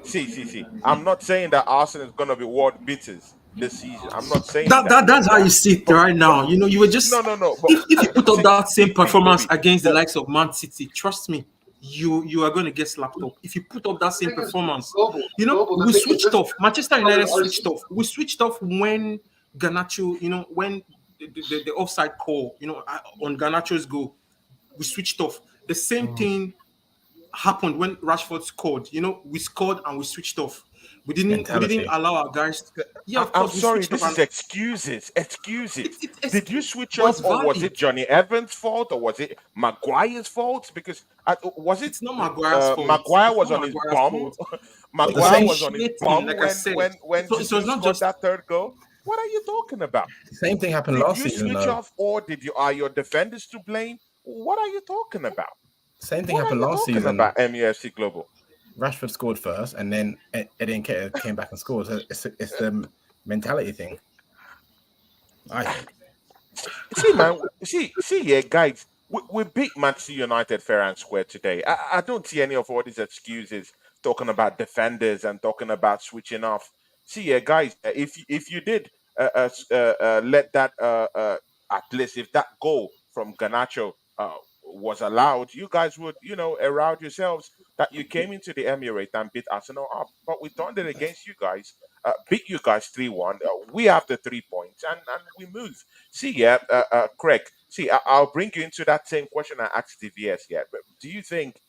Speaker 1: See. I'm not saying that Arsenal is gonna be world beaters this season. I'm not saying
Speaker 5: that,
Speaker 1: that.
Speaker 5: that that's how
Speaker 1: Yeah,
Speaker 5: you see it
Speaker 1: but
Speaker 5: right now. You were
Speaker 1: no,
Speaker 5: just
Speaker 1: no, no. But
Speaker 5: if you put up that same performance
Speaker 1: see,
Speaker 5: against the
Speaker 1: but
Speaker 5: likes of Man City, trust me, you are going to get slapped up. If you put up that
Speaker 2: The
Speaker 5: same
Speaker 2: thing is,
Speaker 5: performance,
Speaker 2: global. The
Speaker 5: we
Speaker 2: thing is,
Speaker 5: switched
Speaker 2: this
Speaker 5: off. Manchester United
Speaker 2: our
Speaker 5: switched off. We switched off when Garnacho, when the offside call, on Garnacho's goal, we switched off. The same thing happened when Rashford scored. We scored and we switched off. We didn't
Speaker 3: Mentality.
Speaker 5: allow our guys. Yeah, of
Speaker 1: I'm
Speaker 5: course we
Speaker 1: sorry.
Speaker 5: switched off,
Speaker 1: This is
Speaker 5: and
Speaker 1: excuses. Excuses.
Speaker 5: it's
Speaker 1: Did you switch
Speaker 5: but
Speaker 1: off,
Speaker 5: it's
Speaker 1: or was
Speaker 5: valid.
Speaker 1: it Johnny Evans' fault, or was it Maguire's fault? Because was it
Speaker 5: It's not Maguire's fault.
Speaker 1: Maguire
Speaker 5: It's
Speaker 1: was
Speaker 5: not
Speaker 1: on his
Speaker 5: Maguire's
Speaker 1: bum?
Speaker 5: fault.
Speaker 3: But the
Speaker 5: It was
Speaker 1: Maguire
Speaker 3: same
Speaker 1: was on his
Speaker 5: initiating,
Speaker 1: bum
Speaker 5: like I
Speaker 1: when
Speaker 5: said. It was
Speaker 1: Jesus
Speaker 5: not
Speaker 1: scored
Speaker 5: just.
Speaker 1: that third goal. What are you talking about?
Speaker 3: same thing happened
Speaker 1: Did
Speaker 3: last
Speaker 1: you
Speaker 3: season
Speaker 1: switch
Speaker 3: though.
Speaker 1: off, or are your defenders to blame? What are you talking about?
Speaker 3: Same thing
Speaker 1: What are
Speaker 3: happened
Speaker 1: you
Speaker 3: last
Speaker 1: talking
Speaker 3: season.
Speaker 1: about, MUFC Global?
Speaker 3: Rashford scored first, and then Eddie Nketiah came back and scored. So it's the mentality thing, I think.
Speaker 1: See, man. Yeah, guys. We beat Manchester United fair and square today. I don't see any of all these excuses talking about defenders and talking about switching off. See, yeah, guys. If you did let that at least if that goal from Ganacho was allowed, you guys would, around yourselves that you came into the Emirates and beat Arsenal up. But we turned it against you guys, beat you guys 3-1. We have the 3 points and we move. See, yeah, Craig, see, I'll bring you into that same question I asked DVS. Yeah, but do you think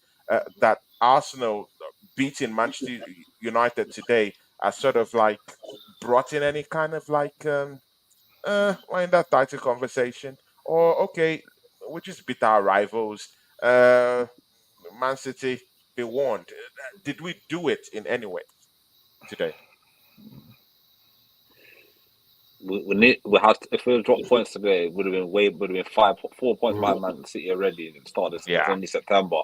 Speaker 1: that Arsenal beating Manchester United today has sort of like brought in any kind of like we're in that title conversation, or okay, we just beat our rivals. Man City, be warned. Did we do it in any way today?
Speaker 4: We had if we had dropped points today, it would have been 4 points behind Man City already at the start of this. It's
Speaker 1: Yeah,
Speaker 4: only September,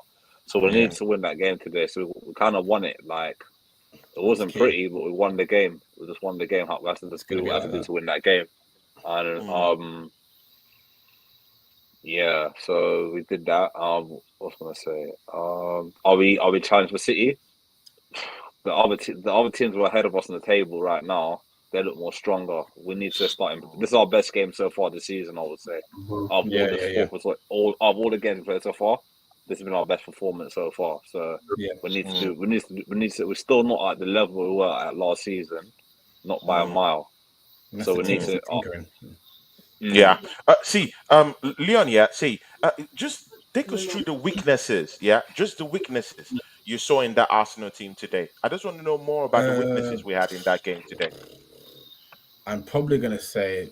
Speaker 4: so we
Speaker 1: yeah.
Speaker 4: need to win that game today. So we kind of won it. Like it
Speaker 3: It's
Speaker 4: wasn't
Speaker 3: key.
Speaker 4: pretty, but we won the game. We just won the game. We have to
Speaker 3: It's
Speaker 4: just
Speaker 3: gonna
Speaker 4: do
Speaker 3: be
Speaker 4: what we have
Speaker 3: like
Speaker 4: to do
Speaker 3: that.
Speaker 4: to win that game. And
Speaker 1: Mm.
Speaker 4: yeah, so we did that. What was I gonna say? Are we challenged for City? The other teams who are ahead of us on the table right now, they look more stronger. We need to start. This is our best game so far this season, I would say. Of all
Speaker 3: Yeah,
Speaker 4: the
Speaker 3: yeah, yeah,
Speaker 4: four, all the games played so far, this has been our best performance so far. So
Speaker 3: yeah.
Speaker 4: we need to
Speaker 1: Mm.
Speaker 4: do. We need to. We're still not at the level we were at last season, not by a
Speaker 1: Mm.
Speaker 4: mile.
Speaker 3: And
Speaker 4: So we need
Speaker 3: that's the
Speaker 4: to.
Speaker 3: tinkering.
Speaker 1: Yeah.
Speaker 4: Mm,
Speaker 1: See, Leon. Yeah. See, just take us through the weaknesses. Yeah, just the weaknesses you saw in that Arsenal team today. I just want to know more about the
Speaker 3: Uh,
Speaker 1: weaknesses we had in that game today.
Speaker 3: I'm probably gonna say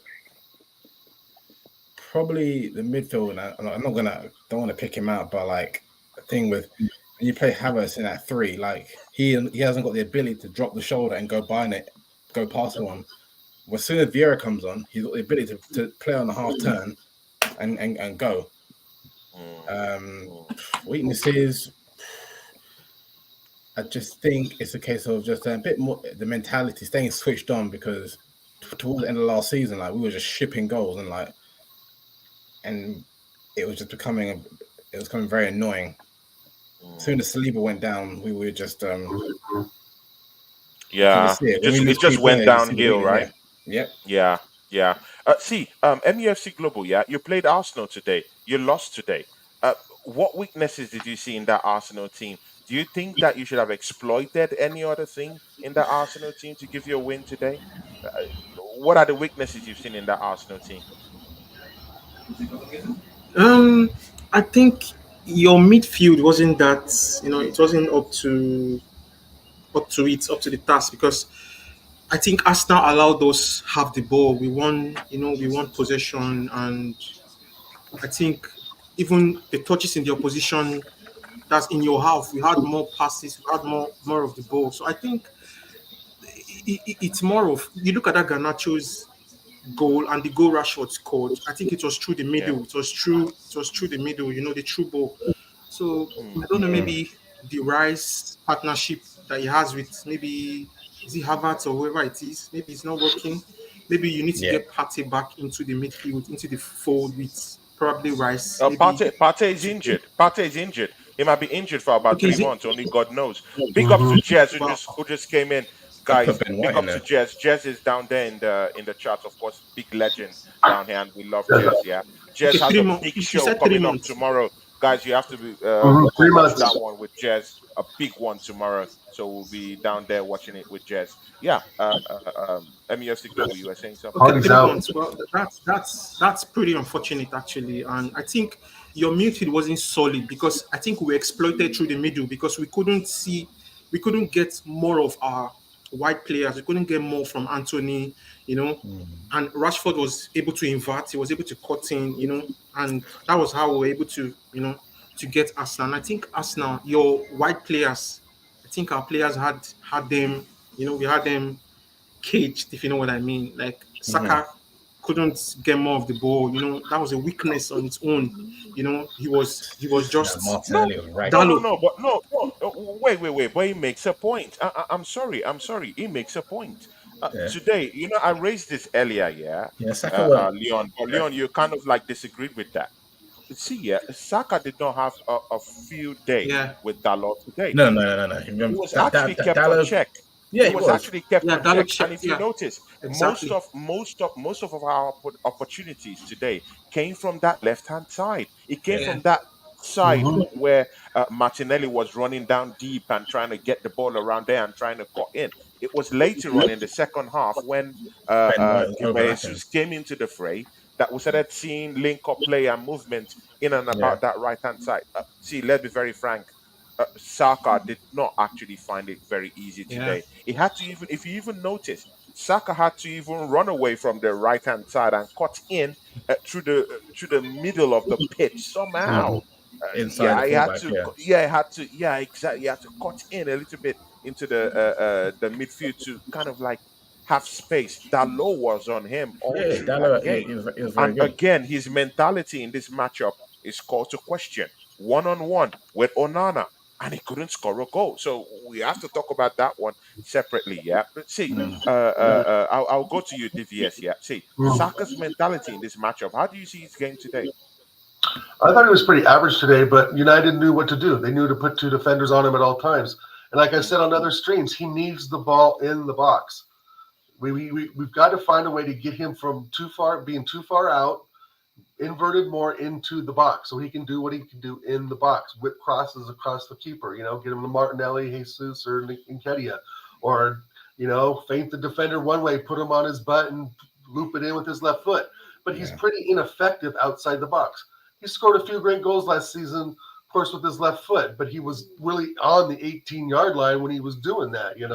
Speaker 3: probably the midfield. And I'm not gonna don't want to pick him out, but like the thing with when you play Havertz in that three, like he hasn't got the ability to drop the shoulder and go behind it, go past one. As soon as Vieira comes on, he's got the ability to play on the half turn and go.
Speaker 1: Mm.
Speaker 3: Um,
Speaker 1: Mm.
Speaker 3: weaknesses. I just think it's a case of just a bit more the mentality, staying switched on because towards the end of last season, like we were just shipping goals and it was just it was becoming very annoying. As
Speaker 1: Mm.
Speaker 3: soon as Saliba went down, we were just you can
Speaker 1: Yeah,
Speaker 3: just see it
Speaker 1: it
Speaker 3: when we
Speaker 1: just
Speaker 3: lose
Speaker 1: it
Speaker 3: key
Speaker 1: just went
Speaker 3: players. You see the
Speaker 1: downhill,
Speaker 3: weakness.
Speaker 1: right?
Speaker 3: Yeah, yep.
Speaker 1: Yeah, yeah. See, MUFC Global, yeah, you played Arsenal today. You lost today. What weaknesses did you see in that Arsenal team? Do you think that you should have exploited any other thing in that Arsenal team to give you a win today? What are the weaknesses you've seen in that Arsenal team?
Speaker 5: Um, I think your midfield wasn't that, it wasn't up to the task because I think Arsenal allowed us have the ball. We won possession, and I think even the touches in the opposition, that's in your half, we had more passes, we had more of the ball. So I think it's more of, you look at that Garnacho's goal and the goal Rashford scored. I think it was through the
Speaker 1: Yeah.
Speaker 5: middle. It was through the middle. The true ball. So
Speaker 1: Mm.
Speaker 5: I don't know.
Speaker 3: Mm.
Speaker 5: Maybe the Rice partnership that he has with, maybe is it Havertz or whoever it is. Maybe it's not working. Maybe you need to
Speaker 3: Yeah.
Speaker 5: get Partey back into the midfield, into the fold with probably Rice. Maybe
Speaker 1: Partey is
Speaker 5: to,
Speaker 1: injured. Partey is injured. He might be injured for about
Speaker 5: okay.
Speaker 1: three
Speaker 5: Is it?
Speaker 1: months. Only God knows. Big ups to Jez who just came in,
Speaker 3: I'd put
Speaker 1: guys.
Speaker 3: Ben White
Speaker 1: Big
Speaker 3: in
Speaker 1: ups to
Speaker 3: there.
Speaker 1: Jez. Jez is down there in the charts, of course. Big legend down here, and we love Jez. Yeah, Jez
Speaker 5: Okay,
Speaker 1: has
Speaker 5: three
Speaker 1: a
Speaker 5: months.
Speaker 1: big
Speaker 5: You
Speaker 1: show
Speaker 5: said three
Speaker 1: coming up
Speaker 5: months.
Speaker 1: tomorrow, guys. You have to go
Speaker 2: Three
Speaker 1: watch that
Speaker 2: months.
Speaker 1: one with Jez. A big one tomorrow. So we'll be down there watching it with Jez. Yeah. MEFC Global, you were saying something.
Speaker 5: Okay,
Speaker 2: Hardy's
Speaker 5: three
Speaker 2: out.
Speaker 5: months. Well, that's pretty unfortunate actually, and I think your midfield wasn't solid because I think we were exploited through the middle because we couldn't get more of our wide players. We couldn't get more from Anthony, and Rashford was able to invert. He was able to cut in, and that was how we were able to, to get Arsenal. And I think Arsenal, your wide players, I think our players had them, we had them caged, if you know what I mean. Like
Speaker 3: Mm-hmm.
Speaker 5: Saka couldn't get more of the ball. That was a weakness on its own. He was
Speaker 3: That
Speaker 5: just
Speaker 1: No,
Speaker 3: Martinelli was
Speaker 1: no,
Speaker 3: ragged.
Speaker 1: no,
Speaker 5: Dallo.
Speaker 1: no, but no. Wait. But he makes a point. I'm sorry. I'm sorry. He makes a point.
Speaker 3: Yeah.
Speaker 1: Today, I raised this earlier, yeah,
Speaker 3: Yeah, Saka weren't.
Speaker 1: Leon. But Leon, you kind of like disagreed with that. See, yeah, Saka did not have a field day
Speaker 5: Yeah.
Speaker 1: with Dalot today.
Speaker 5: Yeah.
Speaker 3: No.
Speaker 1: He
Speaker 3: Remember
Speaker 1: was
Speaker 3: that
Speaker 1: actually kept on
Speaker 3: Dallo
Speaker 1: check.
Speaker 3: Yeah,
Speaker 1: It
Speaker 3: he
Speaker 1: was
Speaker 3: was.
Speaker 1: actually kept
Speaker 5: Yeah,
Speaker 1: on
Speaker 5: Dallo
Speaker 1: check. And
Speaker 5: checked.
Speaker 1: if you
Speaker 5: Yeah,
Speaker 1: notice,
Speaker 5: exactly.
Speaker 1: most of our opportunities today came from that left hand side. It came
Speaker 3: Yeah.
Speaker 5: Yeah,
Speaker 1: from that side
Speaker 2: Mhm.
Speaker 1: where Martinelli was running down deep and trying to get the ball around there and trying to cut in. It was later on in the second half when
Speaker 3: Ben White was overlapping.
Speaker 1: Jesus came into the fray that we started seeing link up play and movement in and
Speaker 3: Yeah.
Speaker 1: about that right hand side. See, let's be very frank. Saka did not actually find it very easy
Speaker 5: yeah.
Speaker 1: today. He had to even, if you even notice, Saka had to even run away from the right hand side and cut in through the middle of the pitch somehow.
Speaker 3: Mhm. Inside the
Speaker 1: Yeah, he had
Speaker 3: fullback.
Speaker 1: to.
Speaker 3: Yeah.
Speaker 1: Yeah, he had to. Yeah, exactly. He had to cut in a little bit into the midfield to kind of like have space. That low was on him all
Speaker 3: Yeah.
Speaker 1: through that
Speaker 3: Dallo,
Speaker 1: game.
Speaker 3: he was very
Speaker 1: And
Speaker 3: good.
Speaker 1: again, his mentality in this matchup is called to question. One on one with Onana, and he couldn't score a goal. So we have to talk about that one separately. Yeah, but see,
Speaker 3: Mm.
Speaker 1: I'll go to you, DVS. Yeah, see,
Speaker 2: Mhm.
Speaker 1: Saka's mentality in this matchup. How do you see his game today?
Speaker 2: I thought he was pretty average today, but United knew what to do. They knew to put two defenders on him at all times. And like I said on other streams, he needs the ball in the box. We've got to find a way to get him from being too far out, inverted more into the box so he can do what he can do in the box, whip crosses across the keeper, get him to Martinelli, Jesus, or Nketiah, or, feint the defender one way, put him on his butt and loop it in with his left foot. But he's
Speaker 3: Yeah.
Speaker 2: pretty ineffective outside the box. He scored a few great goals last season, of course, with his left foot, but he was really on the 18-yard line when he was doing that.
Speaker 3: Yeah.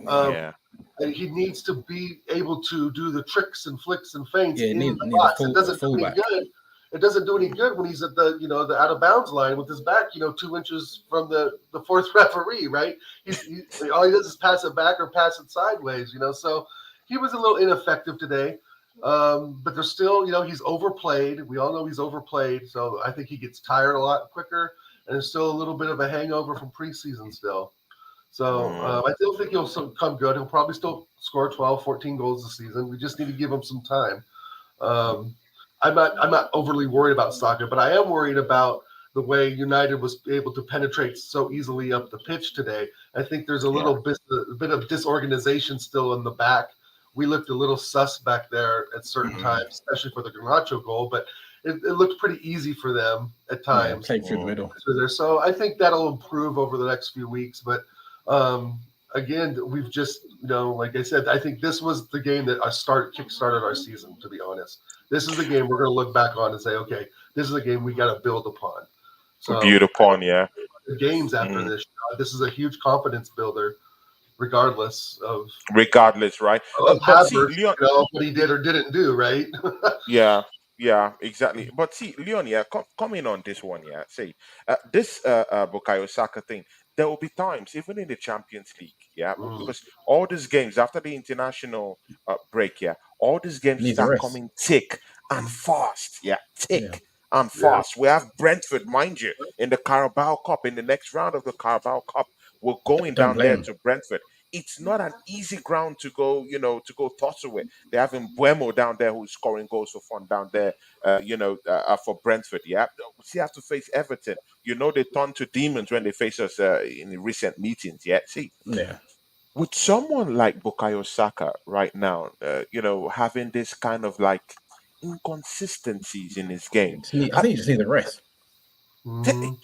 Speaker 2: Um,
Speaker 1: Yeah,
Speaker 2: and he needs to be able to do the tricks and flicks and feints
Speaker 3: Yeah.
Speaker 2: in the
Speaker 3: Need
Speaker 2: box. It
Speaker 3: a
Speaker 2: doesn't do any
Speaker 3: fullback.
Speaker 2: good. It doesn't do any good when he's at the out of bounds line with his back 2 inches from the fourth referee, right? All he does is pass it back or pass it sideways. So he was a little ineffective today. But there's still, he's overplayed. We all know he's overplayed. So I think he gets tired a lot quicker, and there's still a little bit of a hangover from preseason still. So
Speaker 1: mm,
Speaker 2: I still think he'll come good. He'll probably still score 12, 14 goals this season. We just need to give him some time. Um, I'm not overly worried about Saka, but I am worried about the way United was able to penetrate so easily up the pitch today. I think there's
Speaker 1: yeah,
Speaker 2: a bit of disorganization still in the back. We looked a little sus back there at certain
Speaker 3: Mm.
Speaker 2: times, especially for the Garnacho goal, but it looked pretty easy for them at
Speaker 3: Yeah.
Speaker 2: times.
Speaker 3: Played through the
Speaker 1: mm,
Speaker 3: middle.
Speaker 2: So I think that'll improve over the next few weeks. But um, again, we've just, like I said, I think this was the game that kickstarted our season, to be honest. This is the game we're going to look back on and say, okay, this is a game we got to build upon. So
Speaker 1: build upon. Yeah.
Speaker 2: the games after
Speaker 1: Mm.
Speaker 2: this is a huge confidence builder, regardless
Speaker 1: Regardless, right?
Speaker 2: of
Speaker 1: But see,
Speaker 2: Havertz,
Speaker 1: Leon,
Speaker 2: what he did or didn't do, right?
Speaker 1: yeah, yeah, exactly. But see, Leon, yeah, coming on this one, yeah. See, this Bukayo Saka thing. There will be times, even in the Champions League, yeah,
Speaker 2: Mm,
Speaker 1: because all these games after the international break, yeah, all these games
Speaker 3: Needs a
Speaker 1: start
Speaker 3: rest.
Speaker 1: coming thick and fast, yeah,
Speaker 3: Yeah.
Speaker 1: thick and
Speaker 2: yeah.
Speaker 1: fast. We have Brentford, mind you, in the Carabao Cup, in the next round of the Carabao Cup. We're going
Speaker 3: Don't
Speaker 1: down
Speaker 3: blame
Speaker 1: there
Speaker 3: him.
Speaker 1: to Brentford. It's not an easy ground to go, to go tussle with. They have Buemo down there who's scoring goals for fun down there, for Brentford. Yeah, we still have to face Everton. They turn to demons when they face us in the recent meetings. Yeah, see,
Speaker 3: Yeah.
Speaker 1: with someone like Bukayo Saka right now, having this kind of like inconsistencies in his game.
Speaker 3: I think he just needs a rest.
Speaker 2: Mm,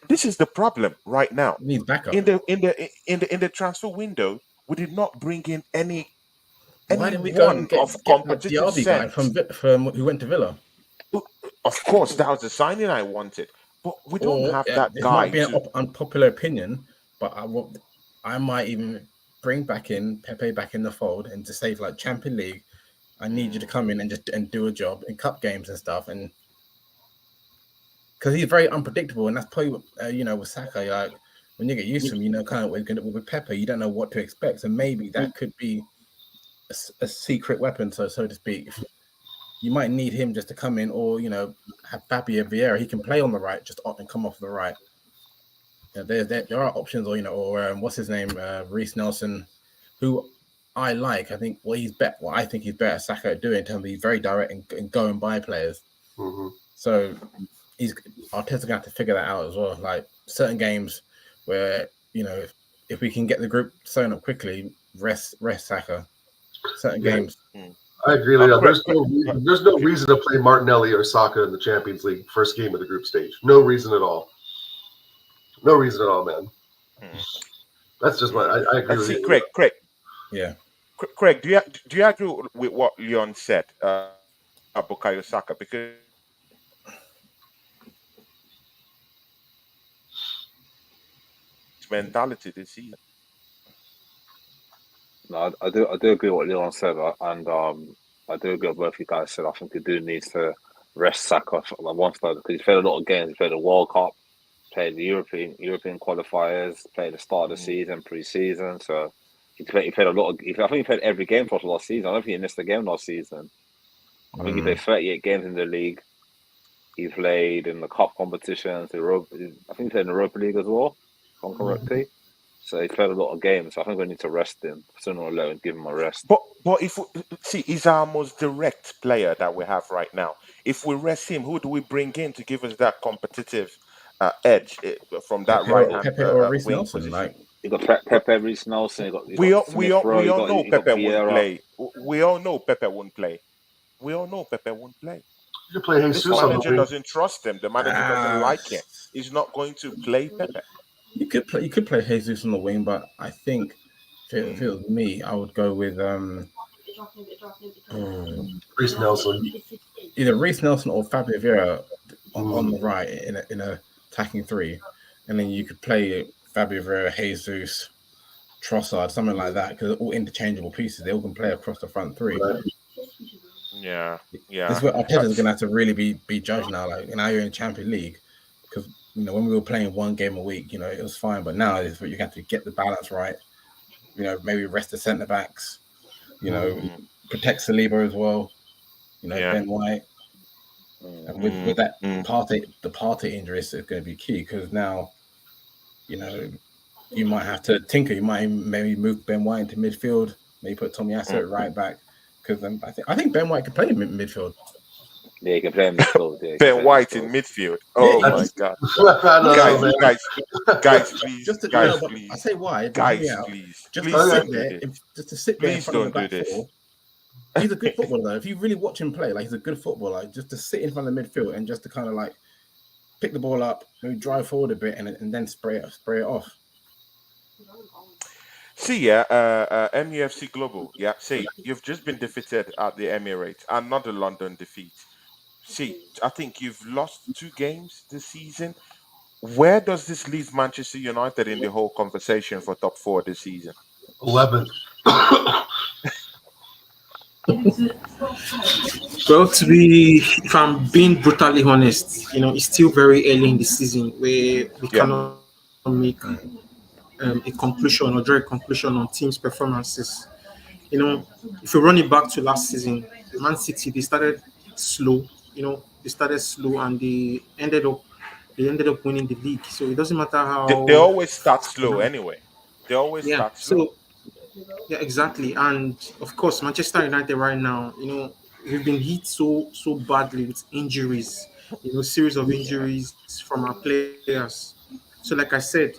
Speaker 1: This is the problem right now
Speaker 3: He needs backup.
Speaker 1: in the transfer window. We did not bring in
Speaker 3: Why didn't we go
Speaker 1: anyone
Speaker 3: and
Speaker 1: of
Speaker 3: get that
Speaker 1: competitive
Speaker 3: Diaby guy
Speaker 1: sense.
Speaker 3: from who went to Villa?
Speaker 1: Of course, that was the signing I wanted, but we don't
Speaker 3: Or
Speaker 1: have that
Speaker 3: this might
Speaker 1: guy
Speaker 3: be an
Speaker 1: to.
Speaker 3: unpopular opinion, but I might even bring back in Pepe back in the fold and to say like Champion League, I need you to
Speaker 1: Mm,
Speaker 3: come in and just do a job in cup games and stuff, and because he's very unpredictable, and that's probably with Saka, like when you get used to him, kind of with Pepe, you don't know what to expect, so maybe that could be a secret weapon, so to speak. You might need him just to come in, or have Fabio Vieira. He can play on the right, just and come off the right. There are options, or what's his name, Reece Nelson, who I like. I think I think he's better at Saka at doing in terms of he's very direct and going by players.
Speaker 2: mhm.
Speaker 3: So Arteta's gonna have to figure that out as well. Like certain games where if we can get the group sewn up quickly, rest Saka. Certain
Speaker 2: Yeah.
Speaker 3: games.
Speaker 2: I agree with that.
Speaker 1: Craig,
Speaker 2: There's no reason to play Martinelli or Saka in the Champions League first game of the group stage. No reason at all. No reason at all, man.
Speaker 1: mm,
Speaker 2: That's just what I agree
Speaker 1: let's
Speaker 2: with
Speaker 1: see,
Speaker 2: you.
Speaker 3: Yeah.
Speaker 1: Craig, do you agree with what Leon said about Bukayo Saka? Because mentality this season.
Speaker 4: No, I do agree with what Leon said, and I do agree with both you guys said. I think he do needs to rest Saka like once because he's played a lot of games. He played the World Cup, played the European qualifiers, played the start of the season, pre-season. So he played a lot of. I think he played every game for us last season. I don't think he missed a game last season. I think he played 38 games in the league. He played in the cup competitions. I think he played in the Europa League as well, if I'm correctly. So he played a lot of games. So I think we need to rest him sooner or later and give him a rest.
Speaker 1: But if see, he's our most direct player that we have right now. If we rest him, who do we bring in to give us that competitive edge from that right hand
Speaker 3: Pepe or Reece
Speaker 1: wing
Speaker 3: Nelson,
Speaker 1: position?
Speaker 3: like
Speaker 4: You got Pepe, Reece Nelson. You
Speaker 1: We
Speaker 4: got
Speaker 1: all we
Speaker 4: Smith
Speaker 1: all
Speaker 4: Rowe.
Speaker 1: we all know
Speaker 4: You got
Speaker 1: Pepe won't
Speaker 4: Vieira.
Speaker 1: play. We all know Pepe won't play. We all know Pepe won't play.
Speaker 2: You play
Speaker 1: This
Speaker 2: Jesus on the
Speaker 1: manager
Speaker 2: wing.
Speaker 1: doesn't trust him. The manager doesn't like him. He's not going to play Pepe.
Speaker 3: you could play Jesus on the wing, but I think if it was me, I would go with
Speaker 2: Reece Nelson.
Speaker 3: either Reece Nelson or Fabio Vieira on the right in a attacking three, and then you could play Fabio Vieira, Jesus, Trossard, something like that, because they're all interchangeable pieces. They all can play across the front three.
Speaker 2: Right.
Speaker 1: Yeah,
Speaker 3: This is where Arteta's going to have to really be judged now. Like now you're in Champions League, because when we were playing one game a week, it was fine. But now is where you have to get the balance right. Maybe rest the centre backs. Protect Saliba as well. Ben White. And with that the Partey injury is going to be key because now, you might have to tinker. You might maybe move Ben White into midfield. Maybe put Tomiyasu at right back because I think Ben White can play in midfield.
Speaker 4: Yeah, he can play in midfield. Yeah,
Speaker 1: Ben White in midfield. Oh my God, guys, please, please.
Speaker 3: I say why,
Speaker 1: guys, please, don't do this.
Speaker 3: Just to sit there in
Speaker 1: Please
Speaker 3: front of the
Speaker 1: don't
Speaker 3: back
Speaker 1: do this.
Speaker 3: four. He's a good footballer though. If you really watch him play, like he's a good footballer. Just to sit in front of the midfield and just to kind of like pick the ball up, maybe drive forward a bit, and then spray it off.
Speaker 1: See, MUFC Global. Yeah, see, you've just been defeated at the Emirates, another London defeat. See, I think you've lost 2 games this season. Where does this leave Manchester United in the whole conversation for top 4 this season?
Speaker 2: 11th.
Speaker 5: Well, if I'm being brutally honest, it's still very early in the season where we cannot make a conclusion or draw a conclusion on teams' performances. If we run it back to last season, Man City, they started slow. And they ended up winning the league. So it doesn't matter how
Speaker 1: They always start slow anyway. They always start slow.
Speaker 5: So yeah, exactly. And of course, Manchester United right now, we've been hit so badly with injuries. Series of injuries from our players. So like I said,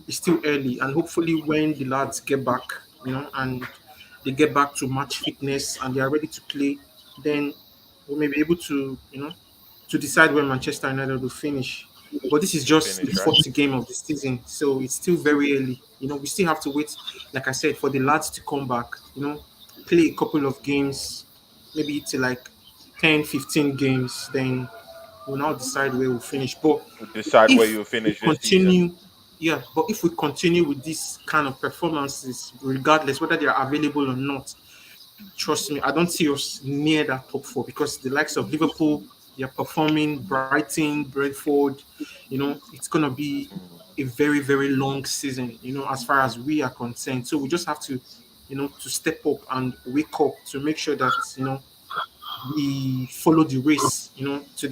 Speaker 5: it's still early, and hopefully when the lads get back, and they get back to match fitness and they are ready to play, then we may be able to, to decide where Manchester United will finish. But this is just the 40th game of the season, so it's still very early. We still have to wait, like I said, for the lads to come back, play a couple of games, maybe to like 10, 15 games, then we'll now decide where we'll finish. But
Speaker 1: decide where
Speaker 5: if
Speaker 1: you
Speaker 5: we
Speaker 1: finish this
Speaker 5: continue,
Speaker 1: season.
Speaker 5: yeah, but if we continue with this kind of performances, regardless whether they are available or not, trust me, I don't see us near that top 4 because the likes of Liverpool, they're performing, Brighton, Brentford, it's going to be a very, very long season, as far as we are concerned. So we just have to, to step up and wake up to make sure that, we follow the race, to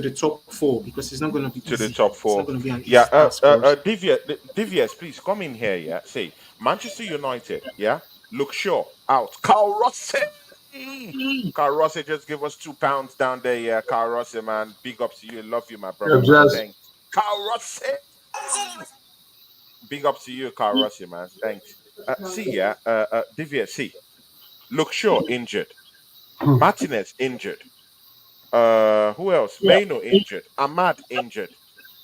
Speaker 5: the top 4 because it's not going to be
Speaker 1: To the
Speaker 5: easy.
Speaker 1: top
Speaker 5: It's
Speaker 1: 4.
Speaker 5: not going to be an easy
Speaker 1: Yeah,
Speaker 5: task for us.
Speaker 1: DVS, please come in here. Yeah, say Manchester United. Yeah, look sure out. Carl Rossi. Carl Rossi just give us £2 down there. Yeah, Carl Rossi, man. Big ups to you. Love you, my brother.
Speaker 2: Yeah,
Speaker 1: Thanks. Carl Rossi. Big up to you, Carl Rossi, man. Thanks. See, yeah, Divier, see. Luke Shaw injured. Martinez injured. Who else?
Speaker 5: Yeah.
Speaker 1: Maino injured. Ahmad injured.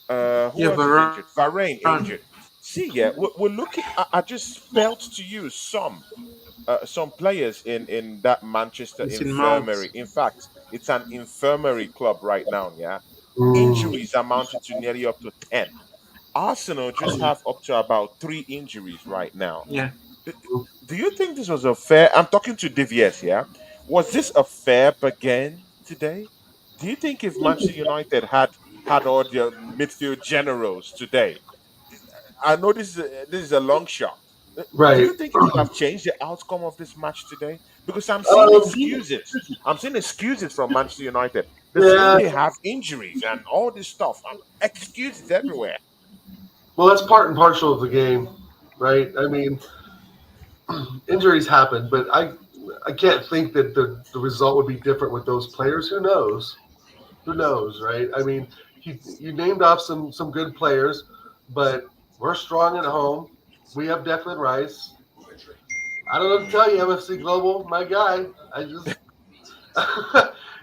Speaker 1: Who
Speaker 5: Yeah,
Speaker 1: else is
Speaker 5: Varane.
Speaker 1: injured? Varane injured. See, yeah, we're looking. I just felt to use some players in that Manchester
Speaker 5: It's in Mount.
Speaker 1: infirmary. In fact, it's an infirmary club right now. Yeah,
Speaker 2: Mm.
Speaker 1: injuries amounted to nearly up to 10. Arsenal just have up to about 3 injuries right now.
Speaker 5: Yeah.
Speaker 1: Do do you think this was a fair? I'm talking to DVS. Yeah, was this a fair bargain today? Do you think if Manchester United had all their midfield generals today, I know this is a long shot. Do
Speaker 2: Right.
Speaker 1: you think it would have changed the outcome of this match today? Because I'm seeing
Speaker 2: Um,
Speaker 1: excuses. I'm seeing excuses from Manchester United. They're saying
Speaker 2: yeah.
Speaker 1: they have injuries and all this stuff. Excuses everywhere.
Speaker 2: Well, that's part and parcel of the game, right? I mean, injuries happen, but I can't think that the result would be different with those players. Who knows? Who knows, right? I mean, you named off some good players, but we're strong at home. We have Declan Rice. I don't know what to
Speaker 1: Mm.
Speaker 2: tell you, MFC Global, my guy. I just,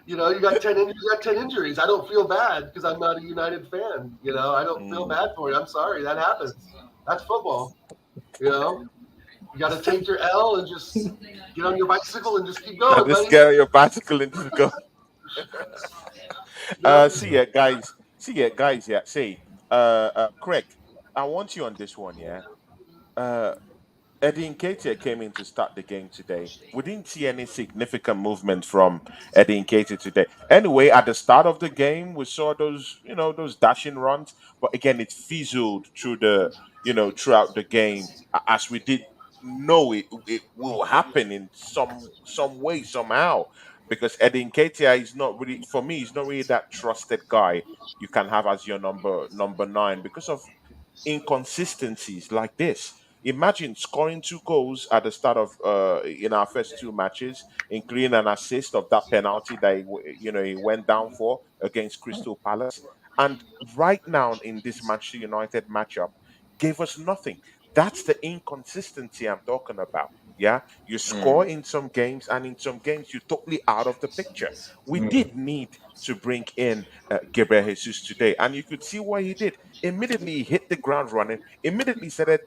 Speaker 2: you got 10 injuries. I don't feel bad because I'm not a United fan. I don't feel
Speaker 1: Mm.
Speaker 2: bad for you. I'm sorry, that happens. That's football. You know, you got to take your L and just get on your bicycle and just keep
Speaker 1: And
Speaker 2: going,
Speaker 1: just
Speaker 2: buddy.
Speaker 1: get on your bicycle and just go.
Speaker 2: Yep.
Speaker 1: See ya, guys. See ya, guys. Yeah. See, Craig, I want you on this one. Yeah. Uh, Eddie Nketiah came in to start the game today. We didn't see any significant movement from Eddie Nketiah today. Anyway, at the start of the game, we saw those dashing runs, but again, it fizzled throughout the game, as we did know it will happen in some way somehow, because Eddie Nketiah is not really, for me, he's not really that trusted guy you can have as your number nine because of inconsistencies like this. Imagine scoring 2 goals at the start of in our first 2 matches, including an assist of that penalty that he went down for against Crystal Palace, and right now in this Manchester United matchup, gave us nothing. That's the inconsistency I'm talking about. Yeah, you score
Speaker 4: Mm.
Speaker 1: in some games, and in some games you're totally out of the picture. We
Speaker 3: Mm.
Speaker 1: did need to bring in Gabriel Jesus today, and you could see what he did. Immediately he hit the ground running, immediately started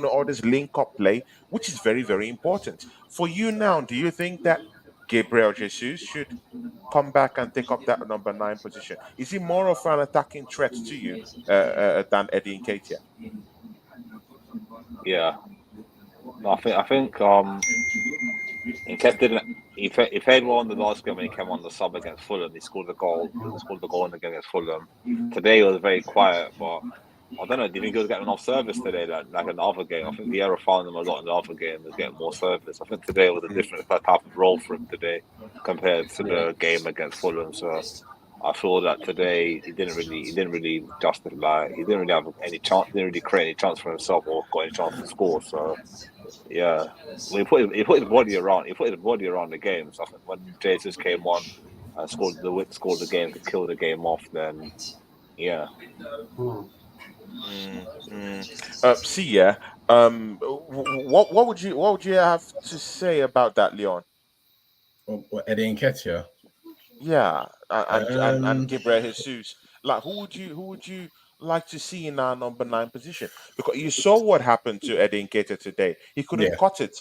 Speaker 1: all this link up play, which is very, very important for you. Now, do you think that Gabriel Jesus should come back and take up that number 9 position? Is he more of an attacking threat to you than Eddie Nketiah?
Speaker 4: Yeah, no, I think he kept didn't he played well in the last game when he came on the sub against Fulham. He scored a goal. He scored the goal in the game against Fulham. Today he was very quiet, but I don't know. Do you think he was getting enough service today, like in the other game? I think Vieira found him a lot in the other game. He was getting more service. I think today was a
Speaker 1: Mm.
Speaker 4: different type of role for him today compared to
Speaker 3: Yeah.
Speaker 4: the game against Fulham. So I feel that today he didn't really justify. He didn't really have any chance. Didn't really create any chance for himself or got any chance to score. So yeah, well, he put his body around the game. So I think when Jesus came on and scored the game to kill the game off, then yeah.
Speaker 2: Hmm.
Speaker 1: See, yeah. What would you have to say about that, Leon?
Speaker 3: Or Eddie Nketiah.
Speaker 1: Yeah, and
Speaker 3: Um,
Speaker 1: Gabriel Jesus. Like, who would you like to see in our number 9 position? Because you saw what happened to Eddie Nketiah today. He couldn't
Speaker 3: yeah,
Speaker 1: cut it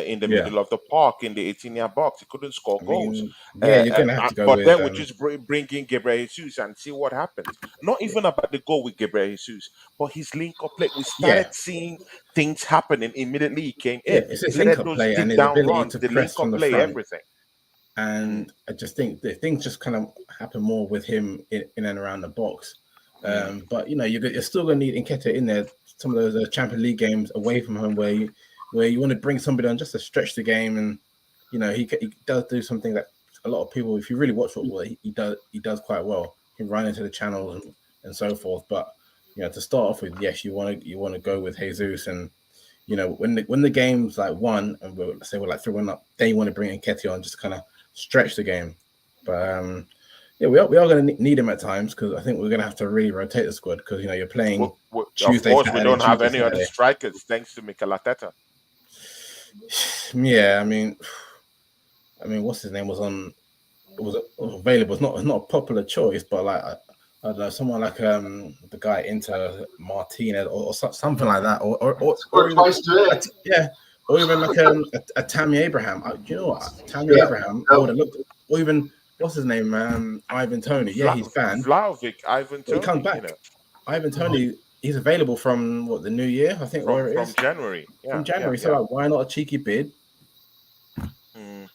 Speaker 1: in the
Speaker 3: yeah.
Speaker 1: middle of the park in the 18-yard box. He couldn't score
Speaker 3: I
Speaker 1: goals.
Speaker 3: mean, yeah, you're gonna have to go
Speaker 1: But
Speaker 3: with
Speaker 1: then we just bring in Gabriel Jesus and see what happens. Not
Speaker 3: yeah,
Speaker 1: even about the goal with Gabriel Jesus, but his link up play. We
Speaker 3: yeah,
Speaker 1: started seeing things happening immediately he came
Speaker 3: yeah.
Speaker 1: in.
Speaker 3: It's
Speaker 1: He
Speaker 3: his
Speaker 1: started
Speaker 3: link-up
Speaker 1: those
Speaker 3: play and
Speaker 1: deep
Speaker 3: his
Speaker 1: down
Speaker 3: ability
Speaker 1: runs,
Speaker 3: to
Speaker 1: the link
Speaker 3: press
Speaker 1: up
Speaker 3: from the
Speaker 1: play,
Speaker 3: front.
Speaker 1: everything. Mm,
Speaker 3: And I just think the things just kind of happen more with him in and around the box.
Speaker 1: mm,
Speaker 3: But you're still going to need Nketiah in there. Some of those Champions League games away from home where you want to bring somebody on just to stretch the game, and he does do something that a lot of people, if you really watch football, he does quite well. He can run into the channels and so forth. But to start off with, yes, you want to go with Jesus, and when the game's like one and we're like 3-1 up, then you want to bring in Nketiah on just kind of stretch the game. But Yeah, we are going to need him at times because I think we're going to have to really rotate the squad because you're playing
Speaker 1: Of
Speaker 3: Tuesday,
Speaker 1: course, we
Speaker 3: Saturday,
Speaker 1: don't have
Speaker 3: Tuesday,
Speaker 1: any other
Speaker 3: Saturday.
Speaker 1: strikers thanks to Mikel Arteta.
Speaker 3: Yeah, I mean, what's his name was available. It's not a popular choice, but like I don't know, someone like the guy Inter Martinez or something like that, or
Speaker 2: Scored
Speaker 3: even
Speaker 2: twice today.
Speaker 3: yeah, or even like a Tammy Abraham. Do you know what? Tammy
Speaker 2: Yeah.
Speaker 3: Abraham, I would have looked, or even what's his name, Ivan Tony. Yeah, he's banned.
Speaker 1: Vlahovic, Ivan
Speaker 3: But he comes
Speaker 1: Tony,
Speaker 3: back. Ivan Tony, he's available from the new year, I think, or it
Speaker 1: from
Speaker 3: is
Speaker 1: January.
Speaker 3: from
Speaker 1: Yeah,
Speaker 3: January. So like, why not a cheeky bid?
Speaker 1: Mm,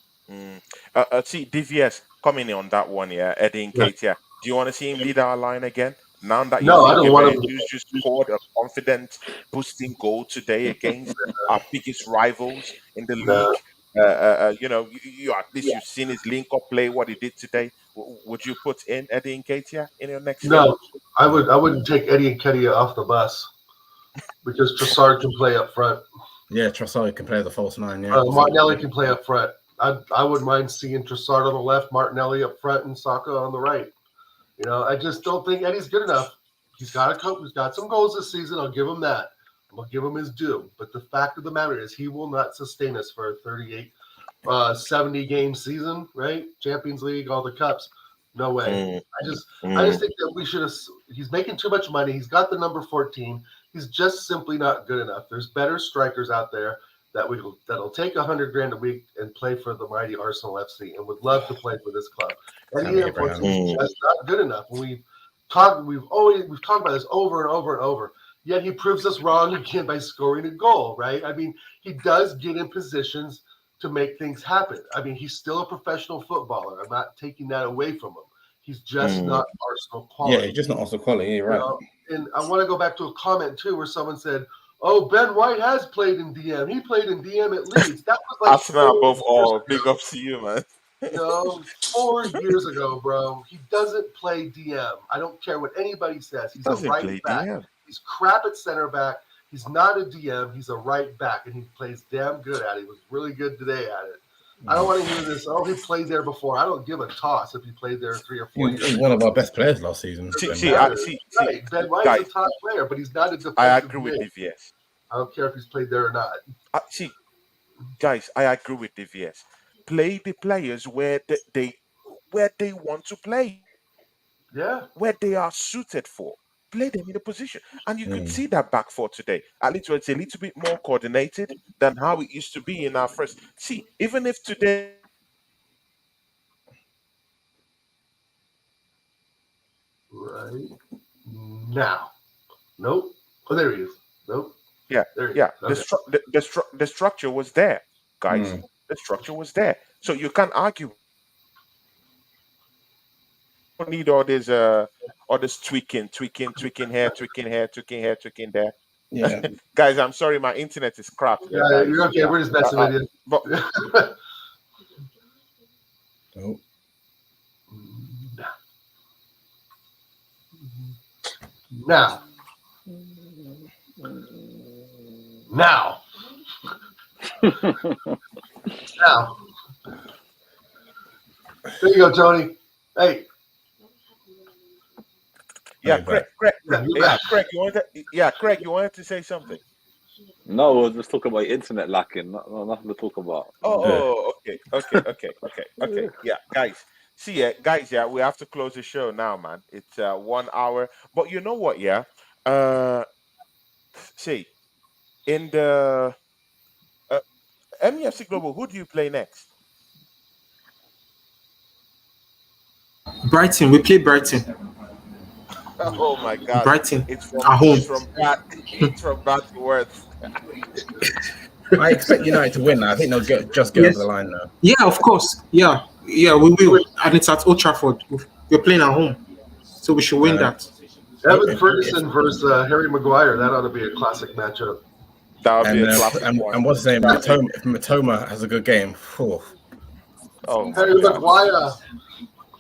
Speaker 1: see, DVS coming in on that one, yeah. Eddie and Kate, yeah. Do you want to see him lead our line again? Now that you
Speaker 2: No, I
Speaker 1: see
Speaker 2: don't want him.
Speaker 1: Juventus just scored a confident boosting goal today against our biggest rivals in the
Speaker 2: No.
Speaker 1: league. You at least you've seen his link up play, what he did today. Would you put in Eddie and Katia in your next team?
Speaker 2: No, I wouldn't take Eddie and Kedia off the bus because Trossard can play up front.
Speaker 3: Yeah, Trossard can play the false nine. Yeah,
Speaker 2: Martinelli can play up front. I wouldn't mind seeing Trossard on the left, Martinelli up front, and Saka on the right. I just don't think Eddie's good enough. He's got some goals this season. I'll give him that. I'll give him his due. But the fact of the matter is, he will not sustain us for a 38, 70 game season. Right? Champions League, all the cups. No way. I just think that we should have. He's making too much money. He's got the number 14. He's just simply not good enough. There's better strikers out there that'll take $100,000 a week and play for the mighty Arsenal FC and would love to play for this club. And he unfortunately is just not good enough. We've talked about this over and over and over. Yet he proves us wrong again by scoring a goal. Right? I mean, he does get in positions to make things happen. I mean, he's still a professional footballer. I'm not taking that away from him. He's just not Arsenal quality.
Speaker 3: Yeah, he's just not Arsenal quality. You're right.
Speaker 2: And I want to go back to a comment too, where someone said, "Oh, Ben White has played in DM. He played in DM at Leeds." That was like
Speaker 1: Arsenal above all. Big ups to you, man.
Speaker 2: 4 years ago, bro. He doesn't play DM. I don't care what anybody says. He's a right back. DM. He's crap at center back. He's not a DM. He's a right back, and he plays damn good at it. He was really good today at it. I don't want to hear this. Oh, he played there before. I don't give a toss if he played there 3 or 4 years.
Speaker 3: He's one of our best players last season.
Speaker 2: Right. Ben White's a top player, but he's not a defensive.
Speaker 1: I agree with DVS.
Speaker 2: I don't care if he's played there or not.
Speaker 1: Guys, I agree with DVS. Play the players where they want to play.
Speaker 2: Yeah.
Speaker 1: Where they are suited for. Play them in a position. And you could see that back four today. At least it's a little bit more coordinated than how it used to be in our first. See, even if today.
Speaker 2: Right now. Nope. Oh, there he is. Nope.
Speaker 1: Yeah. Yeah. Okay. The structure was there, guys. The structure was there. So you can't argue. Don't need all this tweaking here, tweaking there.
Speaker 3: Yeah.
Speaker 1: Guys, I'm sorry, my internet is crap.
Speaker 2: Yeah, you're okay. We're just messing with you.
Speaker 1: But
Speaker 2: Now. Now. There you go, Tony. Hey.
Speaker 1: Craig, Craig, you wanted to say something?
Speaker 4: No, we'll just talk about internet lacking. Nothing to talk about.
Speaker 1: Okay. Yeah, guys. See, guys, we have to close the show now, man. It's 1 hour. But you know what, yeah? See, in the MEFC Global, who do you play next?
Speaker 5: Brighton. We play Brighton.
Speaker 1: Oh my God!
Speaker 5: Brighton.
Speaker 1: It's from bad to worse.
Speaker 3: I expect United to win. I think they'll just get over the line now.
Speaker 5: Yeah, of course. Yeah, we will. And it's at Old Trafford. We're playing at home, so we should win that.
Speaker 2: Evan Ferguson versus Harry Maguire. That ought to be a classic matchup.
Speaker 1: That would be a classic one.
Speaker 3: And what's his name? If Matoma has a good game.
Speaker 2: Harry Maguire.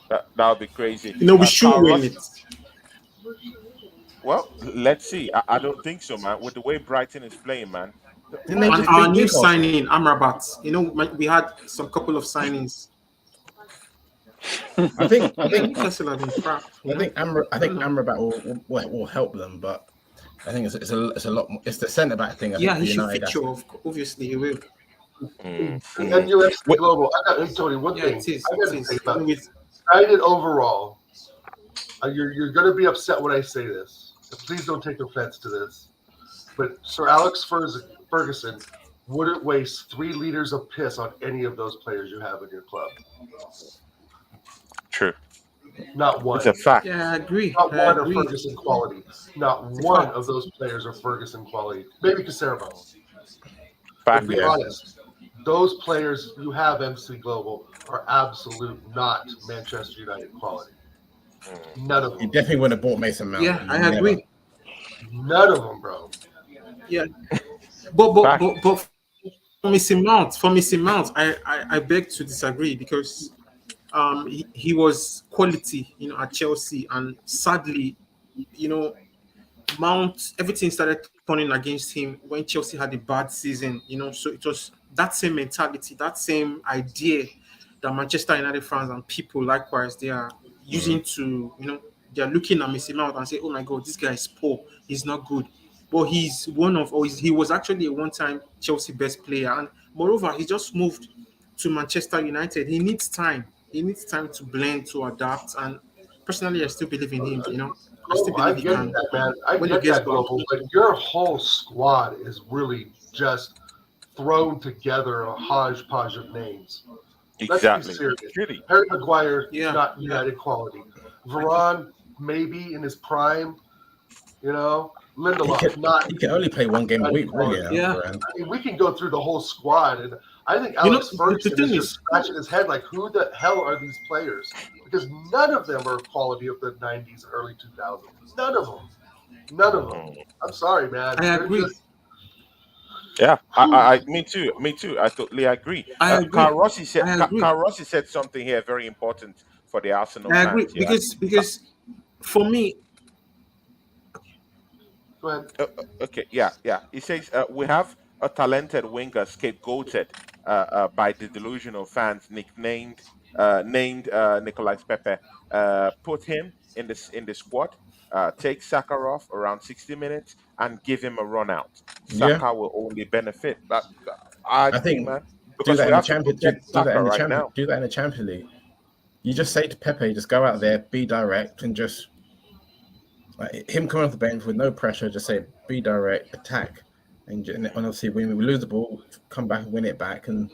Speaker 1: That would be crazy.
Speaker 5: We should win it.
Speaker 1: Well, let's see. I don't think so, man. With the way Brighton is playing, man.
Speaker 5: And our new signing, Amrabat. We had some couple of signings.
Speaker 3: I think
Speaker 5: Newcastle have been crap.
Speaker 3: I think Amrabat will help them, but I think it's a lot more. It's the centre back thing. I think
Speaker 5: Yeah,
Speaker 3: for
Speaker 5: he should
Speaker 3: United.
Speaker 5: feature. Obviously, he will.
Speaker 2: MUFC Global. Hey Tony, one
Speaker 5: Yeah,
Speaker 2: thing
Speaker 5: it is.
Speaker 2: I got to
Speaker 5: It
Speaker 2: say
Speaker 5: is.
Speaker 2: about
Speaker 5: Even with
Speaker 2: United overall. You're going to be upset when I say this. Please don't take offense to this. But Sir Alex Ferguson wouldn't waste 3 liters of piss on any of those players you have in your club.
Speaker 1: True.
Speaker 2: Not one.
Speaker 1: It's a fact.
Speaker 5: yeah, I agree.
Speaker 2: Not
Speaker 5: I
Speaker 2: one are
Speaker 5: agree.
Speaker 2: Ferguson quality. Not
Speaker 5: It's a
Speaker 2: one
Speaker 5: fact.
Speaker 2: of those players are Ferguson quality. Maybe Cacervo.
Speaker 1: Fact.
Speaker 2: But be honest, those players you have MC Global are absolute not Manchester United quality. None of
Speaker 3: You
Speaker 2: them.
Speaker 3: definitely would have bought Mason Mount.
Speaker 5: Yeah, I agree.
Speaker 2: None of them, bro.
Speaker 5: Yeah, but
Speaker 1: Fact.
Speaker 5: for Missy Mount, I beg to disagree because he was quality, at Chelsea, and sadly, Mount, everything started turning against him when Chelsea had a bad season. So it was that same mentality, that same idea that Manchester United fans and people likewise they are using to, they are looking at Missy Mount and say, "Oh my God, this guy is poor. He's not good." But he was actually a one-time Chelsea best player, and moreover, he just moved to Manchester United. He needs time. He needs time to blend, to adapt, and personally, I still believe in him. I still
Speaker 2: I
Speaker 5: believe he
Speaker 2: get
Speaker 5: can.
Speaker 2: that, man. I
Speaker 5: When he
Speaker 2: get
Speaker 5: gets
Speaker 2: that,
Speaker 5: back.
Speaker 2: Global. But your whole squad is really just thrown together a hodgepodge of names. Let's
Speaker 1: Exactly.
Speaker 2: be serious.
Speaker 1: Really.
Speaker 2: Harry Maguire,
Speaker 5: Yeah.
Speaker 2: not United quality. Varane, maybe in his prime. Lindelof, not.
Speaker 3: He can only play one game a week, really.
Speaker 5: Yeah.
Speaker 2: I mean, we can go through the whole squad, and I think
Speaker 5: You know,
Speaker 2: Alex
Speaker 5: the
Speaker 2: Ferguson
Speaker 5: thing
Speaker 2: is
Speaker 5: is-
Speaker 2: just scratching his head like, who the hell are these players? Because none of them are quality of the 90s, early 2000s. None of them. None of them. I'm sorry, man.
Speaker 5: I
Speaker 2: They're
Speaker 5: agree.
Speaker 2: just-
Speaker 1: Yeah, me too. I totally agree.
Speaker 5: I agree.
Speaker 1: Carl Rossi said.
Speaker 5: I agree.
Speaker 1: Carl Rossi said something here very important for the Arsenal
Speaker 5: I agree
Speaker 1: fans. Yeah.
Speaker 5: because for me,
Speaker 2: Go ahead.
Speaker 1: Okay. Yeah. He says we have a talented winger scapegoated by the delusional fans nicknamed named Nicolas Pepe. Put him in the squad. Take Saka off around 60 minutes and give him a run out.
Speaker 3: Yeah.
Speaker 1: Saka will only benefit. But I
Speaker 3: I
Speaker 1: agree,
Speaker 3: think
Speaker 1: man,
Speaker 3: do
Speaker 1: because
Speaker 3: that
Speaker 1: we
Speaker 3: in the
Speaker 1: have to
Speaker 3: champion.
Speaker 1: protect
Speaker 3: Do that
Speaker 1: Saka
Speaker 3: in the
Speaker 1: right
Speaker 3: champion.
Speaker 1: now.
Speaker 3: Do that in the Champions League. You just say to Pepe, just go out there, be direct, and just him coming off the bench with no pressure. Just say, be direct, attack, and obviously when we lose the ball, come back and win it back, and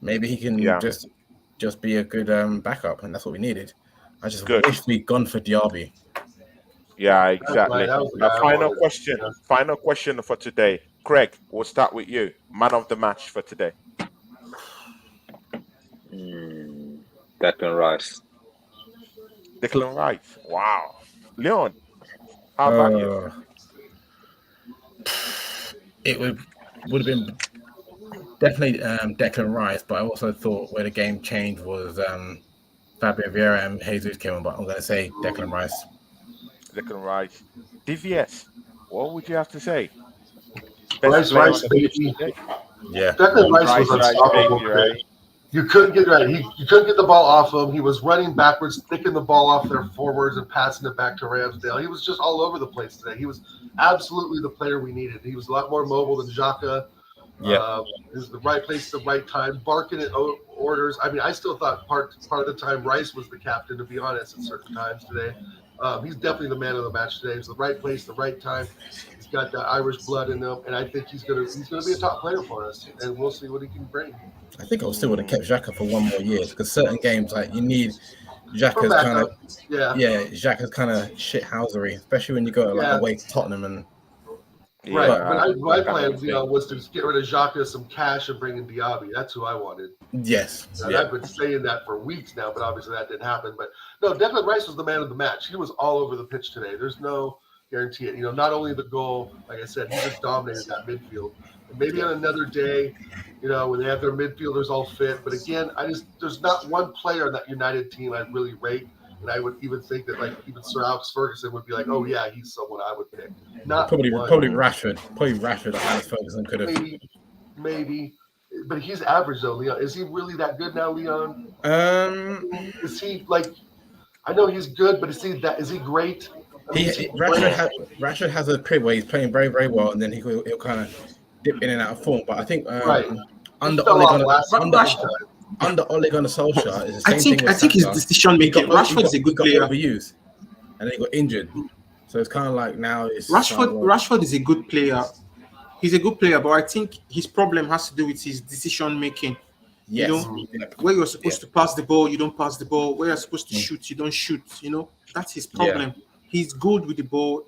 Speaker 3: maybe he can
Speaker 1: Yeah.
Speaker 3: just be a good backup, and that's what we needed. I just
Speaker 1: Good.
Speaker 3: wish we'd gone for Diaby.
Speaker 1: Yeah, exactly.
Speaker 2: That was the guy I
Speaker 1: Final
Speaker 2: wanted.
Speaker 1: question.
Speaker 2: Yeah.
Speaker 1: Final question for today. Craig, we'll start with you. Man of the match for today.
Speaker 4: Declan Rice.
Speaker 1: Declan Rice. Wow. Leon, how about you?
Speaker 3: It would have been definitely Declan Rice, but I also thought where the game changed was Fabio Vieira and Jesus came on. But I'm going to say Declan Rice.
Speaker 1: Declan Rice. DVS, what would you have to say?
Speaker 2: Rice,
Speaker 1: player on
Speaker 2: Rice,
Speaker 1: the
Speaker 2: baby.
Speaker 1: pitch today?
Speaker 3: Yeah.
Speaker 2: Declan Rice
Speaker 1: Rice,
Speaker 2: was
Speaker 1: Rice,
Speaker 2: unstoppable.
Speaker 1: baby, right?
Speaker 2: You couldn't get right. You couldn't get the ball off him. He was running backwards, picking the ball off their forwards and passing it back to Ramsdale. He was just all over the place today. He was absolutely the player we needed. He was a lot more mobile than Xhaka.
Speaker 3: Yeah.
Speaker 2: He was the right place at the right time, barking at orders. I mean, I still thought part of the time Rice was the captain, to be honest, at certain times today. He's definitely the man of the match today. He's the right place, the right time. He's got that Irish blood in him, and I think he's gonna be a top player for us, and we'll see what he can bring.
Speaker 3: I think I still would have kept Xhaka for one more year because certain games like you need
Speaker 2: For
Speaker 3: Xhaka's kind of
Speaker 2: backup,
Speaker 3: Xhaka's kind of shithousery, especially when you go away to Tottenham and
Speaker 2: Right,
Speaker 1: Yeah,
Speaker 2: but my plan,
Speaker 1: kind of
Speaker 2: was to just get rid of Xhaka, some cash, and bring in Diaby. That's who I wanted.
Speaker 3: yes,
Speaker 2: And I've been saying that for weeks now, but obviously that didn't happen. But no, Declan Rice was the man of the match. He was all over the pitch today. There's no guarantee it. Not only the goal, like I said, he just dominated that midfield. And maybe on another day, when they have their midfielders all fit. But again, there's not one player on that United team I really rate. And I would even think that even Sir Alex Ferguson would be like, oh yeah, he's someone I would pick. Not
Speaker 3: probably
Speaker 2: one.
Speaker 3: Rashford. Probably Rashford or Alex Ferguson could have.
Speaker 2: Maybe. but he's average though, Leon. Is he really that good now, Leon?
Speaker 3: Um,
Speaker 2: Is he like? I know he's good, but is he great? I mean, is he
Speaker 3: Rashford has a period where he's playing very, very well, and then he'll kind of dip in and out of form. But I think
Speaker 2: right?
Speaker 3: under
Speaker 2: Fell
Speaker 3: Ole
Speaker 2: off
Speaker 3: Gunnar
Speaker 2: last
Speaker 3: under
Speaker 2: time.
Speaker 3: under Ole Gunnar Solskjaer is the
Speaker 5: I
Speaker 3: same thing
Speaker 5: think
Speaker 3: with
Speaker 5: I think his
Speaker 3: Saka.
Speaker 5: decision making. Rashford is a good player.
Speaker 3: Overused, and then he got injured. So it's kind of like now it's
Speaker 5: Rashford is a good player. He's a good player, but I think his problem has to do with his decision making.
Speaker 3: Yes.
Speaker 5: You know, where you're supposed to pass the ball, you don't pass the ball. Where you're supposed to shoot, you don't shoot. You know, that's his problem. He's good with the ball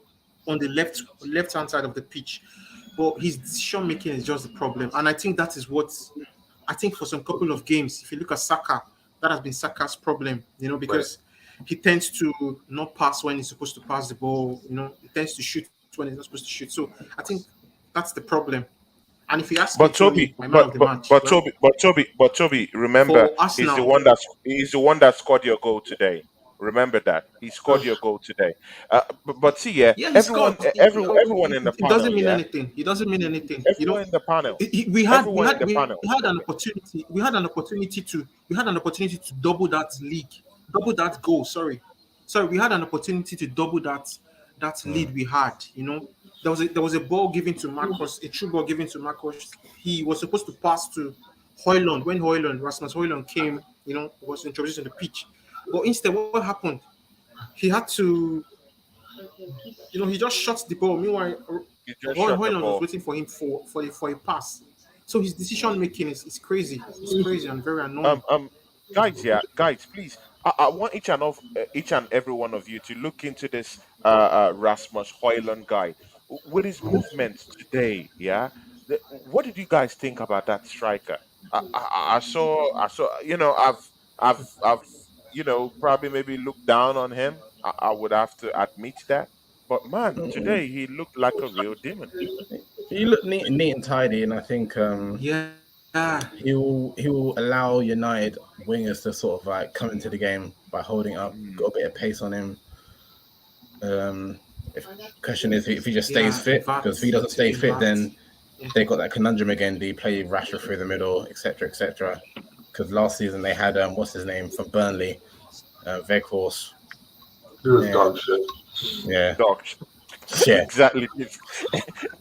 Speaker 5: on the left hand side of the pitch, but his decision making is just the problem. And I think that is what I think for some couple of games. If you look at Saka, that has been Saka's problem. You know, because he tends to not pass when he's supposed to pass the ball. You know, he tends to shoot when he's not supposed to shoot. So I think that's the problem. And if you ask me, Tony, my man of the match,
Speaker 1: Toby, remember
Speaker 5: for Arsenal,
Speaker 1: he's the one that scored your goal today. Remember that he scored your goal today. But see, yeah,
Speaker 5: he
Speaker 1: everyone,
Speaker 5: scored.
Speaker 1: everyone in the
Speaker 5: It doesn't
Speaker 1: panel,
Speaker 5: mean
Speaker 1: yeah,
Speaker 5: anything. It doesn't mean anything. You know,
Speaker 1: everyone in the panel,
Speaker 5: we had
Speaker 1: everyone in the panel.
Speaker 5: an opportunity. We had an opportunity to double that league, double that goal. Sorry, we had an opportunity to double that lead we had. You know, there was a ball given to Marcus, a true ball given to Marcus. He was supposed to pass to Højlund when Rasmus Højlund came. You know, was introduced on the pitch, but instead, what happened? He had to, you know, he just shot the ball. Meanwhile, Højlund was waiting for him for a pass. So his decision making is crazy. It's crazy and very annoying.
Speaker 1: Guys, please. I want each and every one of you to look into this Rasmus Højlund guy with his movements today. Yeah, what did you guys think about that striker? I saw. You know, I've probably maybe looked down on him. I would have to admit that. But man, today he looked like a real demon.
Speaker 3: he looked neat and tidy, and I think
Speaker 5: Yeah.
Speaker 3: He will allow United wingers to sort of like come into the game by holding up, got a bit of pace on him. If question is if he just stays fit, because if he doesn't stay fit, then they got that conundrum again. Do you play Rashford through the middle, etc., etc.? Because last season they had what's his name from Burnley, Weghorst.
Speaker 2: He was dog shit.
Speaker 3: Yeah,
Speaker 1: Dog.
Speaker 3: Yeah,
Speaker 1: Exactly.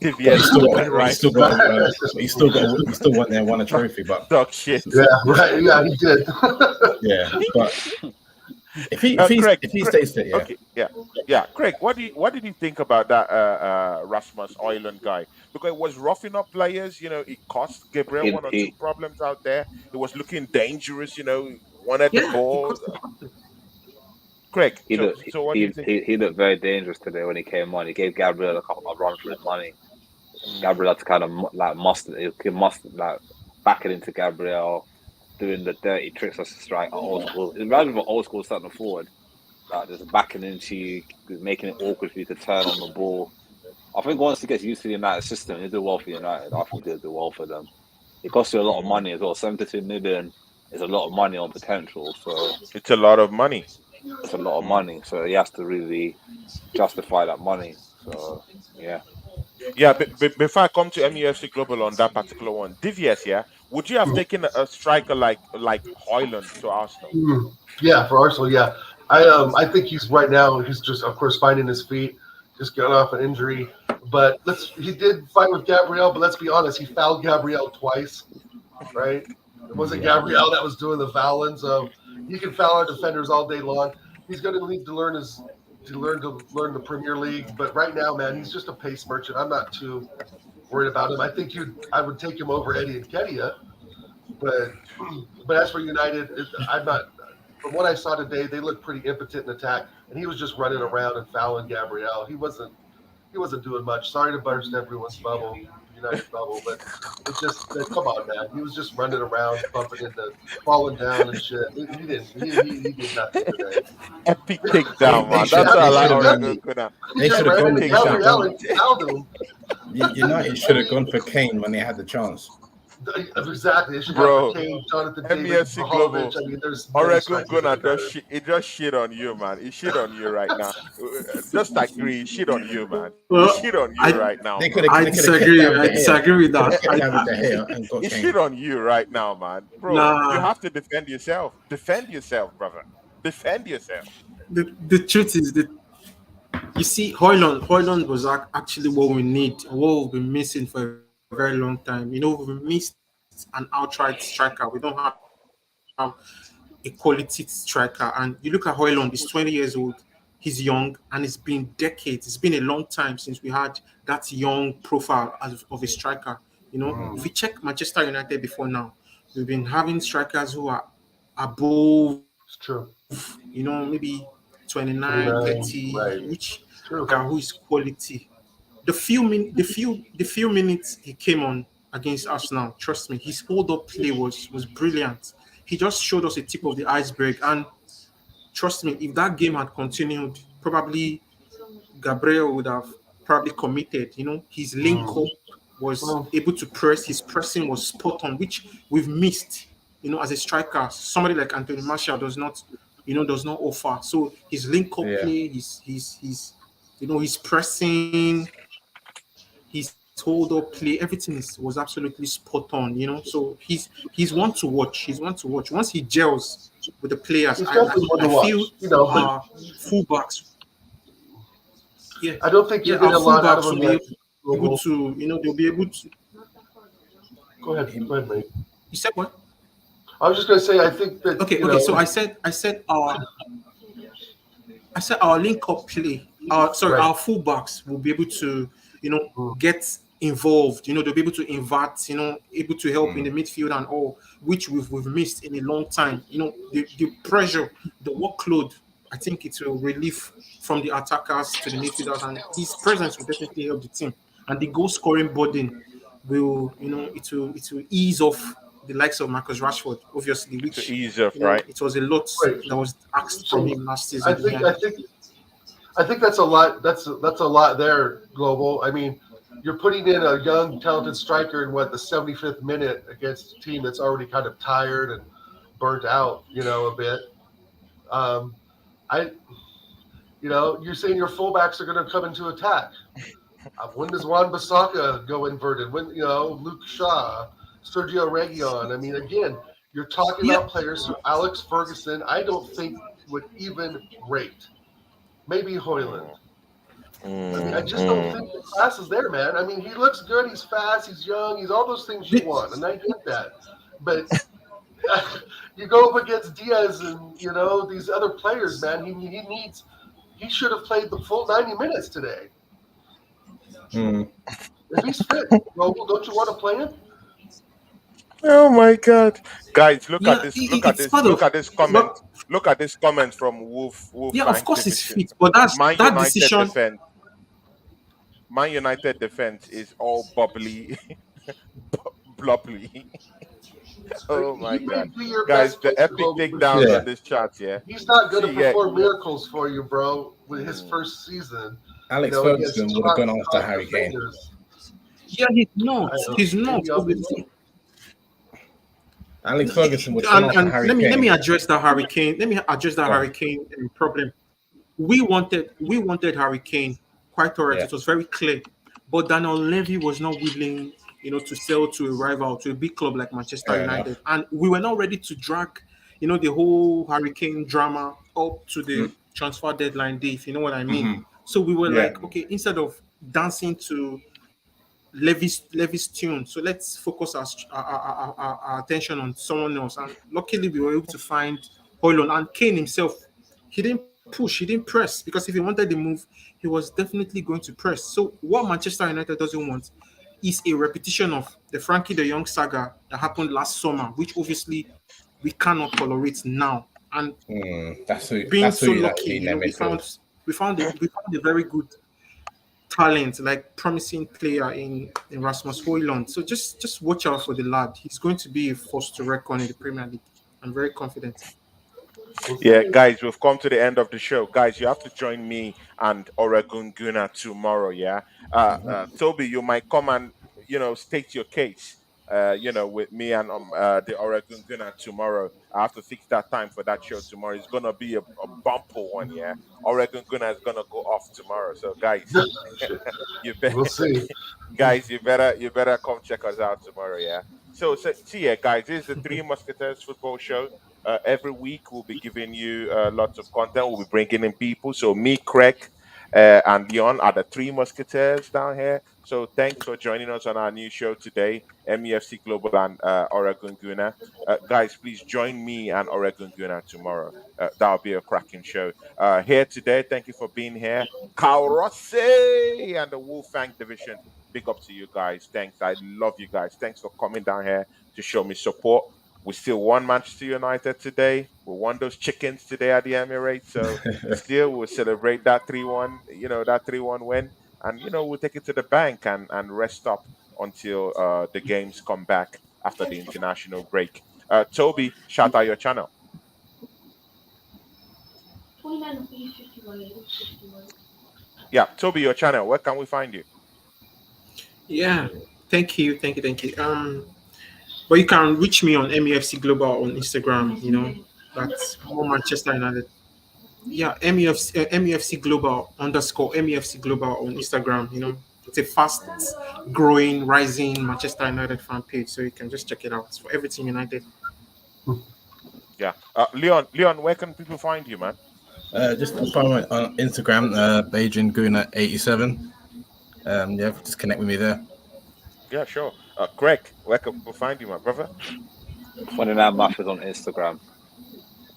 Speaker 3: He
Speaker 1: Right.
Speaker 3: still went there and won a trophy, but
Speaker 1: Dog shit.
Speaker 2: Yeah, right. Yeah, he did.
Speaker 3: yeah, but if he stays fit, yeah.
Speaker 1: Okay, yeah. Craig, what did you think about that Rasmus Højlund guy? Because it was roughing up players. You know, it cost Gabriel one or two problems out there. It was looking dangerous. You know, wanted the ball. Craig, so what do you think?
Speaker 4: He looked very dangerous today when he came on. He gave Gabriel a run for his money. Gabriel had to kind of like back it into Gabriel, doing the dirty tricks as a striker, old school. It's rather than old school starting forward, like just backing into you, making it awkward for you to turn on the ball. I think once he gets used to the United system, he'll do well for United. I think he'll do well for them. It costs you a lot of money as well. 72 million is a lot of money on potential. So
Speaker 1: it's a lot of money.
Speaker 4: It's a lot of money, so he has to really justify that money. So yeah.
Speaker 1: Yeah, but before I come to MUFC Global on that particular one, DVS, yeah, would you have taken a striker like Højlund to Arsenal?
Speaker 2: Yeah, for Arsenal, yeah. I think he's right now. He's just, of course, finding his feet. Just got off an injury, but he did fight with Gabriel. But let's be honest, he fouled Gabriel twice, right? It wasn't Gabriel that was doing the fouling, so he can foul our defenders all day long. He's going to need to learn the Premier League, but right now, man, he's just a pace merchant. I'm not too worried about him. I think I would take him over Eddie Nketiah, but as for United, I'm not. From what I saw today, they looked pretty impotent in attack, and he was just running around and fouling Gabriel. He wasn't doing much. Sorry to burst everyone's bubble, United bubble, but it's just come on, man. He was just running around, bumping into, falling down and shit. He did nothing today.
Speaker 1: Epic takedown, man. That's what I like.
Speaker 3: They should have gone.
Speaker 2: Gabriel and fouled him.
Speaker 3: United should have gone for Kane when they had the chance.
Speaker 2: Exactly. They should have
Speaker 1: bro.
Speaker 2: retained Jonathan David,
Speaker 1: MEFC
Speaker 2: Vlahovic.
Speaker 1: Global.
Speaker 2: I mean, there's many
Speaker 1: Oregon
Speaker 2: strikers that
Speaker 1: Gunnar
Speaker 2: are better.
Speaker 1: it just shit on you, man. He shit on you right now. Just agree, he shit on you, man. He
Speaker 5: Well,
Speaker 1: shit on you
Speaker 5: I
Speaker 1: right now,
Speaker 3: They
Speaker 1: man.
Speaker 3: could have
Speaker 5: I
Speaker 3: they could have kept
Speaker 5: disagree.
Speaker 3: David
Speaker 5: I
Speaker 3: De Gea.
Speaker 5: disagree with
Speaker 3: Could have
Speaker 5: that.
Speaker 3: kept David De Gea and got
Speaker 1: He shit
Speaker 3: Kane.
Speaker 1: on you right now, man. Bro, you
Speaker 5: Nah,
Speaker 1: have to defend yourself. Defend yourself, brother. Defend yourself.
Speaker 5: the truth is that you see, Hoyland was actually what we need, what we've been missing for a very long time. We've missed an outright striker. We don't have a quality striker. And you look at Hoyland, he's 20 years old. He's young, and it's been decades. It's been a long time since we had that young profile of a striker. If you check
Speaker 2: Mm,
Speaker 5: Manchester United before now, we've been having strikers who are above,
Speaker 2: it's true.
Speaker 5: maybe 29, 30,
Speaker 2: 29,
Speaker 5: which
Speaker 2: right.
Speaker 5: a guy who is
Speaker 2: True.
Speaker 5: quality. The few minutes he came on against Arsenal, trust me, his hold up play was brilliant. He just showed us a tip of the iceberg, and trust me, if that game had continued, probably Gabriel would have probably committed. His link
Speaker 2: Mm.
Speaker 5: up was
Speaker 2: Well,
Speaker 5: able to press. His pressing was spot on, which we've missed. As a striker, somebody like Anthony Martial does not offer. So his link up
Speaker 3: Yeah.
Speaker 5: play, his pressing, his hold up play, everything was absolutely spot on. So he's one to watch. He's one to watch. Once he gels with the players,
Speaker 2: he's
Speaker 5: I I,
Speaker 2: definitely one to
Speaker 5: I
Speaker 2: watch.
Speaker 5: feel
Speaker 2: But
Speaker 5: our fullbacks, yeah,
Speaker 2: I don't think
Speaker 5: yeah,
Speaker 2: you're
Speaker 5: our
Speaker 2: getting a lot out of
Speaker 5: fullbacks
Speaker 2: him
Speaker 5: will be
Speaker 2: yet.
Speaker 5: able
Speaker 2: Global.
Speaker 5: to, they'll be able to.
Speaker 2: Go ahead. Go ahead, mate.
Speaker 5: You said what?
Speaker 2: I was just going to say, I think that,
Speaker 5: Okay. So I said our link up play.
Speaker 2: right.
Speaker 5: Our fullbacks will be able to,
Speaker 2: Mm,
Speaker 5: get involved. They'll be able to invert. Able to help in
Speaker 3: Mm.
Speaker 5: the midfield and all, which we've missed in a long time. The pressure, the workload. I think it will relieve from the attackers to the midfielders, and his presence will definitely help the team. And the goal scoring burden will, it will ease off the likes of Marcus Rashford, obviously,
Speaker 1: To
Speaker 5: which
Speaker 1: ease off, right?
Speaker 5: it was a lot
Speaker 2: right.
Speaker 5: that was asked from
Speaker 2: So
Speaker 5: him last
Speaker 2: I
Speaker 5: season.
Speaker 2: think,
Speaker 5: Yeah.
Speaker 2: I think, I think that's a lot. That's a lot there, Global. I mean, you're putting in a young, talented striker in what the 75th minute against a team that's already kind of tired and burnt out, a bit. Um, I, you're saying your fullbacks are going to come into attack. When does Juan Bissaka go inverted? When Luke Shaw, Sergio Reguilon? I mean, again, you're talking
Speaker 5: Yeah.
Speaker 2: about players. So Alex Ferguson, I don't think would even rate. Maybe Hoyland.
Speaker 1: Mm,
Speaker 2: I mean, I just don't
Speaker 1: mm.
Speaker 2: think the class is there, man. I mean, he looks good. He's fast. He's young. He's all those things you
Speaker 5: The-
Speaker 2: want, and I get that. But you go up against Diaz and these other players, man. He needs. He should have played the full 90 minutes today.
Speaker 3: Mm.
Speaker 2: If he's fit, Global, don't you want to play him?
Speaker 1: Oh my God, guys, look at
Speaker 5: yeah,
Speaker 1: this! Look at
Speaker 5: it's
Speaker 1: this!
Speaker 5: part
Speaker 1: Look
Speaker 5: of.
Speaker 1: at this comment!
Speaker 5: But
Speaker 1: Look at this comment from Wolf
Speaker 5: yeah, of
Speaker 1: Bank
Speaker 5: course it's
Speaker 1: Division.
Speaker 5: fit, but that's
Speaker 1: Man
Speaker 5: that
Speaker 1: United
Speaker 5: decision.
Speaker 1: defense. Man United defense is all bubbly, blubbly. Oh
Speaker 2: He
Speaker 1: my
Speaker 2: may
Speaker 1: God,
Speaker 2: be your
Speaker 1: guys,
Speaker 2: best
Speaker 1: the
Speaker 2: player,
Speaker 1: epic
Speaker 2: Global, but
Speaker 1: takedowns
Speaker 3: Yeah.
Speaker 1: on this chat, yeah.
Speaker 2: he's not going to
Speaker 1: See, yeah,
Speaker 2: perform miracles for you, bro. With his
Speaker 1: mm,
Speaker 2: first season,
Speaker 3: Alex
Speaker 2: against
Speaker 3: Ferguson would have gone after
Speaker 2: top
Speaker 3: Harry Kane.
Speaker 2: defenders.
Speaker 5: Yeah, he's not.
Speaker 2: I don't know.
Speaker 5: He's not.
Speaker 2: Maybe I'll be wrong.
Speaker 5: Obviously.
Speaker 3: Alex Ferguson would have gone after
Speaker 5: And
Speaker 3: Harry
Speaker 5: let me
Speaker 3: Kane.
Speaker 5: address that hurricane. Let me address that
Speaker 3: Gone.
Speaker 5: hurricane problem. We wanted Hurricane. Quite alright.
Speaker 3: Yeah.
Speaker 5: It was very clear. But Daniel Levy was not willing, to sell to a rival, to a big club like Manchester
Speaker 3: Fair
Speaker 5: United.
Speaker 3: enough.
Speaker 5: And we were not ready to drag, the whole Hurricane drama up to the
Speaker 3: Mm.
Speaker 5: transfer deadline day, if you know what I mean.
Speaker 3: Hmm.
Speaker 5: So we were
Speaker 3: Yeah.
Speaker 5: like, okay, instead of dancing to Levy's tune, so let's focus our attention on someone else. And luckily, we were able to find Hoyland and Kane himself. He didn't push, he didn't press, because if he wanted the move, he was definitely going to press. So what Manchester United doesn't want is a repetition of the Frankie de Jong saga that happened last summer, which obviously we cannot tolerate now. And being
Speaker 3: That's
Speaker 5: so
Speaker 3: who you like
Speaker 5: lucky,
Speaker 3: in their midfield.
Speaker 5: we found a very good talent, like promising player in Rasmus Højlund. So just watch out for the lad. He's going to be a force to reckon in the Premier League. I'm very confident.
Speaker 2: We'll
Speaker 1: yeah,
Speaker 2: see.
Speaker 1: guys, we've come to the end of the show. Guys, you have to join me and Oregon Guna tomorrow. Yeah,
Speaker 3: Mhm.
Speaker 1: Toby, you might come and state your case. with me and the Oregon Gunner tomorrow. I have to fix that time for that show tomorrow. It's gonna be a bumper one, yeah. Oregon Gunner is gonna go off tomorrow. So guys, you bet
Speaker 2: We'll see.
Speaker 1: guys, you better come check us out tomorrow, yeah. So see yeah, guys, this is the Three Musketeers football show. Every week we'll be giving you lots of content. We'll be bringing in people. So me, Craig, and Leon are the Three Musketeers down here. So thanks for joining us on our new show today, MEFC Global and Oregon Guna. Guys, please join me and Oregon Guna tomorrow. That'll be a cracking show. Here today, thank you for being here. Carl Rossi and the Wolfang Division. Big up to you guys. Thanks. I love you guys. Thanks for coming down here to show me support. We still won Manchester United today. We won those chickens today at the Emirates. So still we'll celebrate that 3-1, that 3-1 win. And we'll take it to the bank and rest up until the games come back after the international break. Toby, shout out your channel. Yeah, Toby, your channel. Where can we find you?
Speaker 5: Yeah, thank you. But you can reach me on MEFC Global on Instagram. That's more Manchester United. Yeah, MEFC Global underscore MEFC Global on Instagram. It's a fast growing, rising Manchester United fan page, so you can just check it out. It's for everything United.
Speaker 1: Yeah. Leon, where can people find you, man?
Speaker 3: Just follow me on Instagram, Beijing Guna87. Yeah, just connect with me there.
Speaker 1: Yeah, sure. Greg, where can people find you, my brother?
Speaker 4: 29 Math is on Instagram.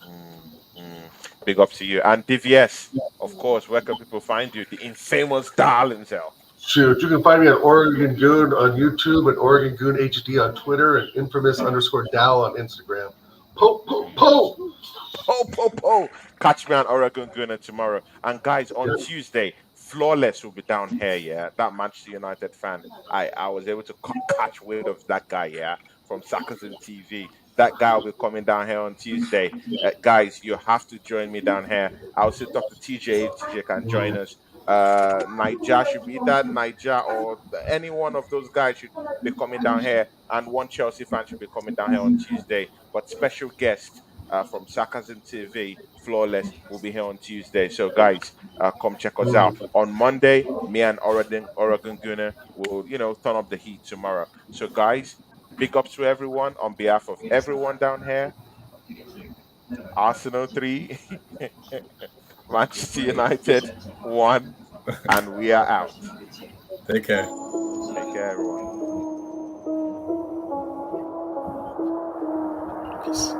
Speaker 1: Mm, mm. Big up to you. And DVS, of course, where can people find you? The infamous darling self.
Speaker 2: Shoot, you can find me at Oregon Goon on YouTube and Oregon Goon HD on Twitter and infamous underscore Dow on Instagram. Po, po, po.
Speaker 1: Po. Catch me on Oregon Gunner tomorrow. And guys, on Tuesday, Flawless will be down here, yeah. That Manchester United fan. I was able to catch wind of that guy, yeah, from Sackers and TV. That guy will be coming down here on Tuesday. Guys, you have to join me down here. I also talk to TJ. TJ can join us. Niger should be that Niger or any one of those guys should be coming down here. And one Chelsea fan should be coming down here on Tuesday. But special guest from Sarcasm TV, Flawless, will be here on Tuesday. So, guys, come check us out. On Monday, me and Oregon Gunner will, turn up the heat tomorrow. So, guys, big ups to everyone on behalf of everyone down here. Arsenal 3, Manchester United 1, and we are out.
Speaker 3: Take care.
Speaker 1: Take care, everyone.
Speaker 5: Peace.